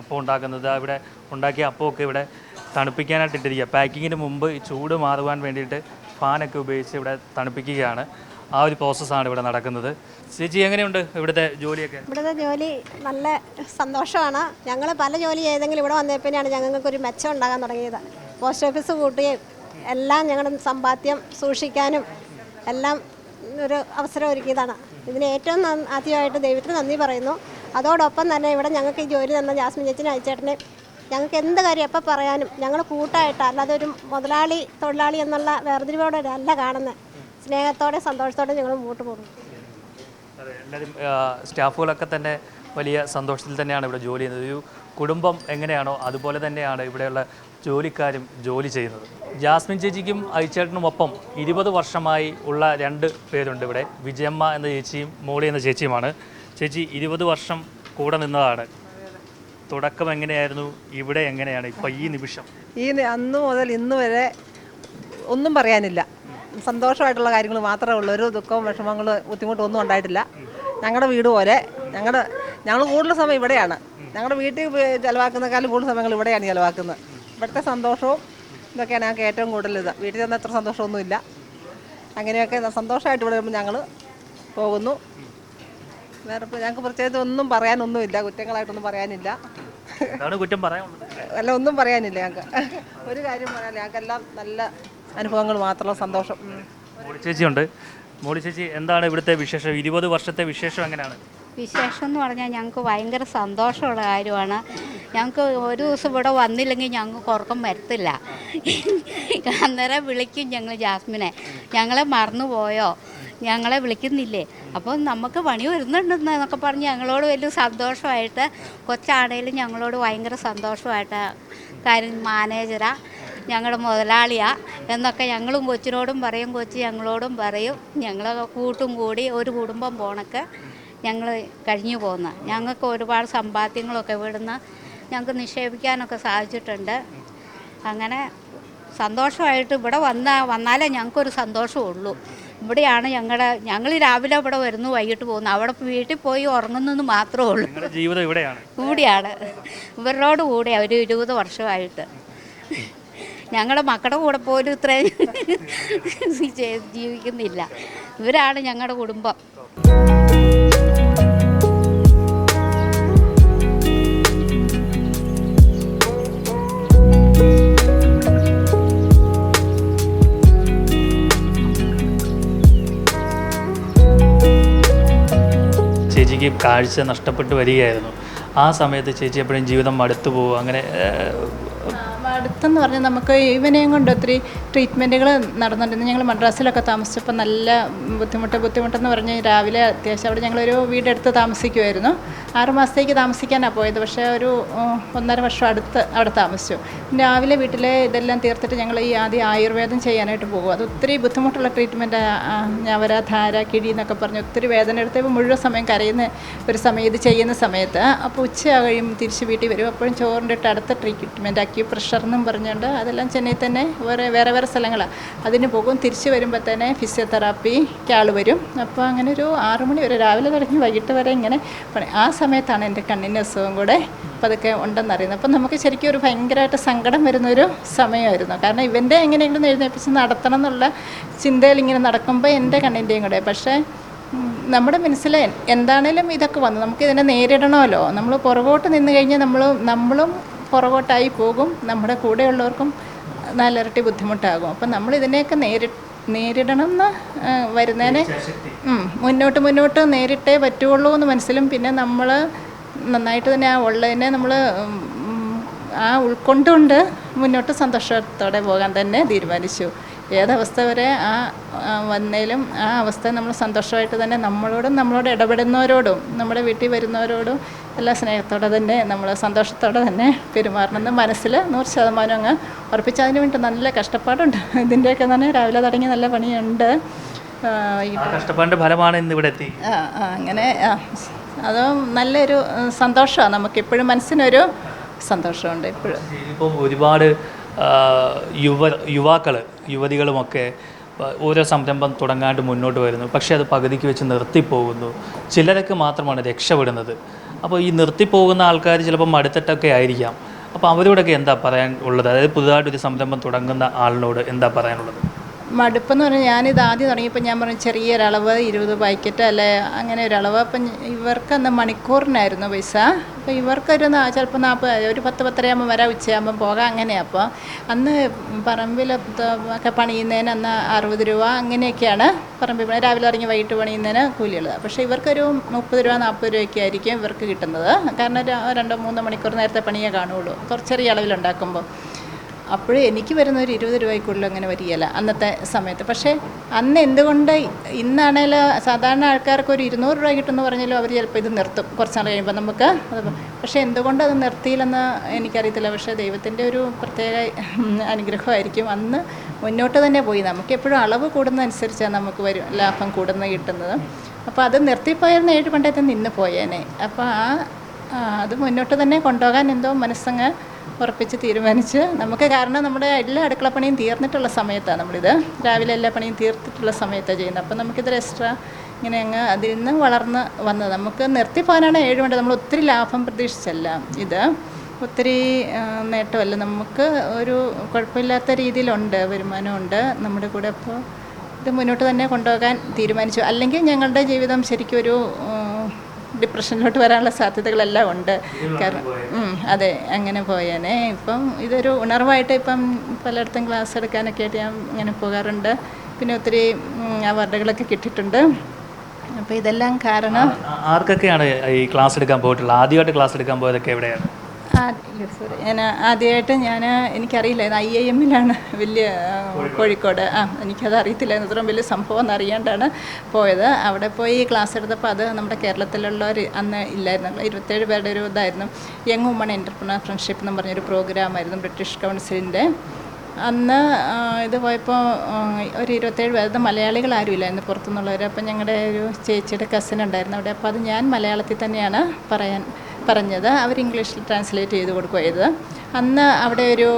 അപ്പം ഉണ്ടാക്കുന്നത്. ഇവിടെ ഉണ്ടാക്കിയ അപ്പമൊക്കെ ഇവിടെ തണുപ്പിക്കാനായിട്ട് ഇട്ടിരിക്കുക. പാക്കിങ്ങിന് മുമ്പ് ഈ ചൂട് മാറുവാൻ വേണ്ടിയിട്ട് ഫാനൊക്കെ ഉപയോഗിച്ച് ഇവിടെ തണുപ്പിക്കുകയാണ്. ആ ഒരു പ്രോസസ്സാണ് ഇവിടെ നടക്കുന്നത്. ചേച്ചി, എങ്ങനെയുണ്ട് ഇവിടുത്തെ ജോലിയൊക്കെ? ഇവിടുത്തെ ജോലി നല്ല സന്തോഷമാണ്. ഞങ്ങൾ പല ജോലി ചെയ്തെങ്കിലും ഇവിടെ വന്നപ്പോഴാണ് ഞങ്ങൾക്കൊരു മെച്ചം ഉണ്ടാകാൻ തുടങ്ങിയത്. പോസ്റ്റ് ഓഫീസ് കൂട്ടുകയും എല്ലാം ഞങ്ങളുടെ സമ്പാദ്യം സൂക്ഷിക്കാനും എല്ലാം ഒരു അവസരം ഒരുക്കിയതാണ്. ഇതിന് ഏറ്റവും ആദ്യമായിട്ട് ദൈവത്തിന് നന്ദി പറയുന്നു. അതോടൊപ്പം തന്നെ ഇവിടെ ഞങ്ങൾക്ക് ഈ ജോലി തന്ന ജാസ്മിൻ ചേച്ചിനും അയച്ചേട്ടനെ ഞങ്ങൾക്ക് എന്ത് കാര്യം എപ്പോൾ പറയാനും ഞങ്ങൾ കൂട്ടായിട്ട്, അല്ലാതെ ഒരു മുതലാളി തൊഴിലാളി എന്നുള്ള വേർതിരിവോടെ അല്ല കാണുന്നത്. സ്നേഹത്തോടെ സന്തോഷത്തോടെ ഞങ്ങൾ മുമ്പോട്ട് പോകുന്നു. അതെ, എല്ലാവരും സ്റ്റാഫുകളൊക്കെ തന്നെ വലിയ സന്തോഷത്തിൽ തന്നെയാണ് ഇവിടെ ജോലി ചെയ്യുന്നത്. ഒരു കുടുംബം എങ്ങനെയാണോ അതുപോലെ തന്നെയാണ് ഇവിടെയുള്ള ജോലിക്കാരും ജോലി ചെയ്യുന്നത്. ജാസ്മിൻ ചേച്ചിക്കും അയച്ചേട്ടനുമൊപ്പം 20 വർഷമായി ഉള്ള 2 പേരുണ്ട് ഇവിടെ. വിജയമ്മ എന്ന ചേച്ചിയും മോളി എന്ന ചേച്ചിയുമാണ്. ചേച്ചി 20 വർഷം കൂടെ നിന്നതാണ്. തുടക്കം എങ്ങനെയായിരുന്നു? ഇവിടെ എങ്ങനെയാണ് ഇപ്പം ഈ നിമിഷം? അന്ന് മുതൽ ഇന്ന് വരെ ഒന്നും പറയാനില്ല. സന്തോഷമായിട്ടുള്ള കാര്യങ്ങൾ മാത്രമേ ഉള്ളൂ. ഒരു ദുഃഖവും വിഷമങ്ങൾ ബുദ്ധിമുട്ടും ഒന്നും ഉണ്ടായിട്ടില്ല. ഞങ്ങളുടെ വീട് പോലെ ഞങ്ങൾ കൂടുതൽ സമയം ഇവിടെയാണ്. ഞങ്ങളുടെ വീട്ടിൽ ചിലവാക്കുന്നതിനേക്കാളും കൂടുതൽ സമയങ്ങൾ ഇവിടെയാണ് ചിലവാക്കുന്നത്. ഇവിടുത്തെ സന്തോഷവും ഇതൊക്കെയാണ് ഞങ്ങൾക്ക് ഏറ്റവും കൂടുതൽ ഇത്. വീട്ടിൽ ചെന്ന അത്ര സന്തോഷമൊന്നുമില്ല. അങ്ങനെയൊക്കെ സന്തോഷമായിട്ട് ഇവിടെ വരുമ്പോൾ ഞങ്ങൾ പോകുന്നു. വേറെ ഇപ്പോൾ ഞങ്ങൾക്ക് പ്രത്യേകിച്ച് ഒന്നും പറയാനൊന്നുമില്ല, കുറ്റങ്ങളായിട്ടൊന്നും പറയാനില്ല. കുറ്റം പറയാനുള്ളത് അല്ല, ഒന്നും പറയാനില്ല ഞങ്ങൾക്ക്. ഒരു കാര്യം പറയാനില്ല. ഞങ്ങൾക്കെല്ലാം നല്ല അനുഭവങ്ങൾ മാത്രമുള്ള സന്തോഷം. മോളി ചേച്ചിയുണ്ട്. മോളി ചേച്ചി, എന്താണ് ഇവിടുത്തെ വിശേഷം? 20 വർഷത്തെ വിശേഷം എങ്ങനെയാണ്? വിശേഷം എന്ന് പറഞ്ഞാൽ ഞങ്ങൾക്ക് ഭയങ്കര സന്തോഷമുള്ള കാര്യമാണ്. ഞങ്ങൾക്ക് ഒരു ദിവസം ഇവിടെ വന്നില്ലെങ്കിൽ ഞങ്ങൾക്ക് ഉറക്കം വരത്തില്ല. അന്നേരം വിളിക്കും ഞങ്ങൾ ജാസ്മിനെ, ഞങ്ങളെ മറന്നുപോയോ, ഞങ്ങളെ വിളിക്കുന്നില്ലേ, അപ്പോൾ നമുക്ക് പണി വരുന്നുണ്ടെന്നൊക്കെ പറഞ്ഞ് ഞങ്ങളോട് വലിയ സന്തോഷമായിട്ട്, കൊച്ചാണേലും ഞങ്ങളോട് ഭയങ്കര സന്തോഷമായിട്ട് കാര്യം മാനേജരാ, ഞങ്ങളുടെ മുതലാളിയാ എന്നൊക്കെ ഞങ്ങളും കൊച്ചിനോടും പറയും, കൊച്ചി ഞങ്ങളോടും പറയും. ഞങ്ങൾ കൂട്ടും കൂടി ഒരു കുടുംബം പോണൊക്കെ ഞങ്ങൾ കഴിഞ്ഞു പോകുന്ന. ഞങ്ങൾക്ക് ഒരുപാട് സമ്പാദ്യങ്ങളൊക്കെ ഇവിടുന്ന് ഞങ്ങൾക്ക് നിക്ഷേപിക്കാനൊക്കെ സാധിച്ചിട്ടുണ്ട്. അങ്ങനെ സന്തോഷമായിട്ട് ഇവിടെ വന്നാലേ ഞങ്ങൾക്കൊരു സന്തോഷമുള്ളൂ. ഇവിടെയാണ് ഞങ്ങൾ രാവിലെ ഇവിടെ വരുന്നു, വൈകിട്ട് പോകുന്നു. അവിടെ വീട്ടിൽ പോയി ഉറങ്ങുന്നെന്ന് മാത്രമേ ഉള്ളൂ. ജീവിതം ഇവിടെയാണ്. ഇവരോട് കൂടെ ഒരു 20 വർഷമായിട്ട് ഞങ്ങളുടെ മക്കളുടെ കൂടെ പോലും ഇത്രയും ജീവിക്കുന്നില്ല. ഇവരാണ് ഞങ്ങളുടെ കുടുംബം. ചേച്ചിക്ക് കാഴ്ച നഷ്ടപ്പെട്ട് വരികയായിരുന്നു. ആ സമയത്ത് ചേച്ചി എപ്പോഴും ജീവിതം മടുത്തു പോകും അങ്ങനെ? അടുത്തെന്ന് പറഞ്ഞാൽ നമുക്ക് ഇവനെയും കൊണ്ട് ഒത്തിരി ട്രീറ്റ്മെൻറ്റുകൾ നടന്നിട്ടുണ്ട്. ഞങ്ങൾ മദ്രാസിലൊക്കെ താമസിച്ചപ്പോൾ നല്ല ബുദ്ധിമുട്ടെന്ന് പറഞ്ഞ് രാവിലെ അത്യാവശ്യം അവിടെ ഞങ്ങളൊരു വീടെടുത്ത് താമസിക്കുമായിരുന്നു. 6 മാസത്തേക്ക് താമസിക്കാനാണ് പോയത്. പക്ഷേ ഒരു 1.5 വർഷം അടുത്ത് അവിടെ താമസിച്ചു. രാവിലെ വീട്ടിലെ ഇതെല്ലാം തീർത്തിട്ട് ഞങ്ങൾ ഈ ആദ്യം ആയുർവേദം ചെയ്യാനായിട്ട് പോകും. അത് ഒത്തിരി ബുദ്ധിമുട്ടുള്ള ട്രീറ്റ്മെൻറ്റ്. ഞവര, ധാര, കിഴി എന്നൊക്കെ പറഞ്ഞ് ഒത്തിരി വേദന എടുത്തപ്പോൾ മുഴുവൻ സമയം കരയുന്ന ഒരു സമയം ഇത് ചെയ്യുന്ന സമയത്ത്. അപ്പോൾ ഉച്ച കഴിയുമ്പോൾ തിരിച്ച് വീട്ടിൽ വരും. അപ്പോഴും ചോറിൻ്റെ ഇട്ട് അടുത്ത ട്രീറ്റ്മെൻറ്റ് അക്യൂപ്രഷർ എന്നും പറഞ്ഞുകൊണ്ട് അതെല്ലാം ചെന്നൈ തന്നെ വേറെ സ്ഥലങ്ങളാണ്. അതിന് പോകും. തിരിച്ച് വരുമ്പോൾ തന്നെ ഫിസിയോതെറാപ്പിക്ക് ആൾ വരും. അപ്പോൾ അങ്ങനെ ഒരു 6 മണി വരെ രാവിലെ തുടങ്ങി വൈകിട്ട് വരെ ഇങ്ങനെ പണി. ആ സമയത്താണ് എൻ്റെ കണ്ണിൻ്റെ അസുഖം കൂടെ പതുക്കെ ഉണ്ടെന്നറിയുന്നത്. അപ്പം നമുക്ക് ശരിക്കും ഒരു ഭയങ്കരമായിട്ട് സങ്കടം വരുന്നൊരു സമയമായിരുന്നു. കാരണം ഇവൻ്റെ എങ്ങനെയെങ്കിലും എഴുന്നേൽപ്പിച്ച് നടത്തണം എന്നുള്ള ചിന്തയിൽ ഇങ്ങനെ നടക്കുമ്പോൾ എൻ്റെ കണ്ണിൻ്റെയും കൂടെ. പക്ഷേ നമ്മുടെ മനസ്സിൽ എന്താണേലും ഇതൊക്കെ വന്നു, നമുക്കിതിനെ നേരിടണമല്ലോ. നമ്മൾ പുറകോട്ട് നിന്ന് കഴിഞ്ഞാൽ നമ്മളും പുറകോട്ടായി പോകും. നമ്മുടെ കൂടെയുള്ളവർക്കും 4 ഇരട്ടി ബുദ്ധിമുട്ടാകും. അപ്പം നമ്മൾ ഇതിനെയൊക്കെ നേരിടണം എന്ന് വരുന്നതിനെ മുന്നോട്ട് നേരിട്ടേ പറ്റുള്ളൂ എന്ന് മനസ്സിലും പിന്നെ നമ്മൾ നന്നായിട്ട് തന്നെ ആ ഉള്ളതിനെ നമ്മൾ ഉൾക്കൊണ്ടുകൊണ്ട് മുന്നോട്ട് സന്തോഷത്തോടെ പോകാൻ തന്നെ തീരുമാനിച്ചു. ഏതവസ്ഥ വരെ വന്നേലും ആ അവസ്ഥ നമ്മൾ സന്തോഷമായിട്ട് തന്നെ നമ്മളോട് ഇടപെടുന്നവരോടും നമ്മുടെ വീട്ടിൽ വരുന്നവരോടും എല്ലാ സ്നേഹത്തോടെ തന്നെ നമ്മൾ സന്തോഷത്തോടെ തന്നെ പെരുമാറണമെന്ന് മനസ്സിൽ 100% അങ്ങ് ഉറപ്പിച്ച്. അതിന് വേണ്ടി നല്ല കഷ്ടപ്പാടുണ്ട്. ഇതിൻ്റെയൊക്കെ തന്നെ രാവിലെ തുടങ്ങി നല്ല പണിയുണ്ട്. കഷ്ടപ്പാടിൻ്റെ ഫലമാണ് ഇന്ന് ഇവിടെ എത്തി. അങ്ങനെ അത് നല്ലൊരു സന്തോഷമാണ്. നമുക്കെപ്പോഴും മനസ്സിനൊരു സന്തോഷമുണ്ട് എപ്പോഴും. ഇപ്പം ഒരുപാട് യുവതികളുമൊക്കെ ഓരോ സംരംഭം തുടങ്ങാണ്ട് മുന്നോട്ട് വരുന്നു. പക്ഷേ അത് പകുതിക്ക് വെച്ച് നിർത്തിപ്പോകുന്നു. ചിലരൊക്കെ മാത്രമാണ് രക്ഷപ്പെടുന്നത്. അപ്പോൾ ഈ നിർത്തിപ്പോകുന്ന ആൾക്കാർ ചിലപ്പോൾ മടുത്തിട്ടൊക്കെ ആയിരിക്കാം. അപ്പോൾ അവരോടൊക്കെ എന്താ പറയാൻ ഉള്ളത്? അതായത് പുതുതായിട്ടൊരു സംരംഭം തുടങ്ങുന്ന ആളിനോട് എന്താ പറയാനുള്ളത്? മടുപ്പെന്ന് പറഞ്ഞാൽ ഞാനിത് ആദ്യം തുടങ്ങിയപ്പോൾ ഞാൻ പറഞ്ഞു ചെറിയൊരളവ് 20 പാക്കറ്റ് അല്ലെ അങ്ങനെ ഒരളവ്. അപ്പം ഇവർക്കന്ന് മണിക്കൂറിനായിരുന്നു പൈസ. അപ്പോൾ ഇവർക്കൊരു ചിലപ്പോൾ 40 ഒരു 10-10:30 ആകുമ്പോൾ വരാം, ഉച്ചയാകുമ്പോൾ പോകാം അങ്ങനെയാണ്. അപ്പോൾ അന്ന് പറമ്പിലൊക്കെ പണിയുന്നതിന് അന്ന് 60 രൂപ അങ്ങനെയൊക്കെയാണ് പറമ്പിൽ രാവിലെ ഇറങ്ങി വൈകിട്ട് പണിയുന്നതിന് കൂലിയുള്ളത്. പക്ഷേ ഇവർക്കൊരു 30 രൂപ 40 രൂപയൊക്കെ ആയിരിക്കും ഇവർക്ക് കിട്ടുന്നത്. കാരണം 2-3 മണിക്കൂർ നേരത്തെ പണിയേ കാണുകയുള്ളൂ ചെറിയ അളവിലുണ്ടാക്കുമ്പോൾ. അപ്പോഴും എനിക്ക് വരുന്ന ഒരു 20 രൂപയ്ക്കുള്ളിൽ അങ്ങനെ വരികയില്ല അന്നത്തെ സമയത്ത്. പക്ഷേ അന്ന് എന്തുകൊണ്ട് ഇന്നാണേൽ സാധാരണ ആൾക്കാർക്ക് ഒരു 200 രൂപ കിട്ടുമെന്ന് പറഞ്ഞാലും അവർ ചിലപ്പോൾ ഇത് നിർത്തും കുറച്ച് നാൾ കഴിയുമ്പോൾ നമുക്ക്. പക്ഷേ എന്തുകൊണ്ട് അത് നിർത്തിയില്ലെന്ന് എനിക്കറിയത്തില്ല. പക്ഷേ ദൈവത്തിൻ്റെ ഒരു പ്രത്യേക അനുഗ്രഹമായിരിക്കും. അന്ന് മുന്നോട്ട് തന്നെ പോയി. നമുക്ക് എപ്പോഴും അളവ് കൂടുന്നതനുസരിച്ചാണ് നമുക്ക് ലാഭം കിട്ടുന്നത്. അപ്പോൾ അത് നിർത്തിപ്പോയാൽ 7 പണ്ടത്തെ നിന്ന് പോയേനെ. അപ്പോൾ അത് മുന്നോട്ട് തന്നെ കൊണ്ടുപോകാൻ എന്തോ മനസ്സങ്ങ് ഉറപ്പിച്ച് തീരുമാനിച്ച് നമുക്ക്. കാരണം നമ്മുടെ എല്ലാ അടുക്കളപ്പണിയും തീർന്നിട്ടുള്ള സമയത്താണ് നമ്മളിത് രാവിലെ എല്ലാ പണിയും തീർത്തിട്ടുള്ള സമയത്താണ് ചെയ്യുന്നത്. അപ്പം നമുക്കിതൊരു എക്സ്ട്രാ ഇങ്ങനെ അങ്ങ് അതിൽ നിന്ന് വളർന്ന് വന്നത്. നമുക്ക് നിർത്തിപ്പോകാനാണ് 7 മണി. നമ്മൾ ഒത്തിരി ലാഭം പ്രതീക്ഷിച്ചല്ല ഇത്, ഒത്തിരി നേട്ടമല്ല. നമുക്ക് ഒരു കുഴപ്പമില്ലാത്ത രീതിയിലുണ്ട്, വരുമാനമുണ്ട് നമ്മുടെ കൂടെ. അപ്പോൾ ഇത് മുന്നോട്ട് തന്നെ കൊണ്ടുപോകാൻ തീരുമാനിച്ചു. അല്ലെങ്കിൽ ഞങ്ങളുടെ ജീവിതം ശരിക്കും ഒരു ഡിപ്രഷനിലോട്ട് വരാനുള്ള സാധ്യതകളെല്ലാം ഉണ്ട്. കാരണം അതെ അങ്ങനെ പോയേനെ. ഇപ്പം ഇതൊരു ഉണർവായിട്ട് ഇപ്പം പലയിടത്തും ക്ലാസ് എടുക്കാനൊക്കെ ആയിട്ട് ഞാൻ ഇങ്ങനെ പോകാറുണ്ട്. പിന്നെ ഒത്തിരി അവാർഡുകളൊക്കെ കിട്ടിയിട്ടുണ്ട്. അപ്പോൾ ഇതെല്ലാം കാരണം. ആർക്കൊക്കെയാണ് ഈ ക്ലാസ് എടുക്കാൻ പോയിട്ടുള്ളത്? ആദ്യമായിട്ട് ക്ലാസ് എടുക്കാൻ പോയതൊക്കെ എവിടെയാണ്? ഞാൻ ആദ്യമായിട്ട് എനിക്കറിയില്ല, IIM-ലാണ് വലിയ കോഴിക്കോട്. എനിക്കത് അറിയത്തില്ലായിരുന്നു, ഇത്രയും വലിയ സംഭവം എന്നറിയാണ്ടാണ് പോയത്. അവിടെ പോയി ക്ലാസ് എടുത്തപ്പോൾ അത് നമ്മുടെ കേരളത്തിലുള്ളവർ അന്ന് ഇല്ലായിരുന്നു. 27 പേരുടെ ഒരു ഇതായിരുന്നു. യങ് വുമൺ എൻ്റർപ്രണർ ഫ്രണ്ട്ഷിപ്പ് എന്ന് പറഞ്ഞൊരു പ്രോഗ്രാമായിരുന്നു ബ്രിട്ടീഷ് കൗൺസിലിൻ്റെ. അന്ന് ഇത് പോയപ്പോൾ ഒരു 27 പേര് മലയാളികൾ ആരും ഇല്ലായിരുന്നു, പുറത്തുനിന്നുള്ളവർ. അപ്പം ഞങ്ങളുടെ ഒരു ചേച്ചിയുടെ കസിൻ ഉണ്ടായിരുന്നു അവിടെ. അപ്പോൾ അത് ഞാൻ മലയാളത്തിൽ തന്നെയാണ് പറഞ്ഞത്. അവർ ഇംഗ്ലീഷിൽ ട്രാൻസ്ലേറ്റ് ചെയ്ത് കൊടുക്കുകയത്. അന്ന് അവിടെ ഒരു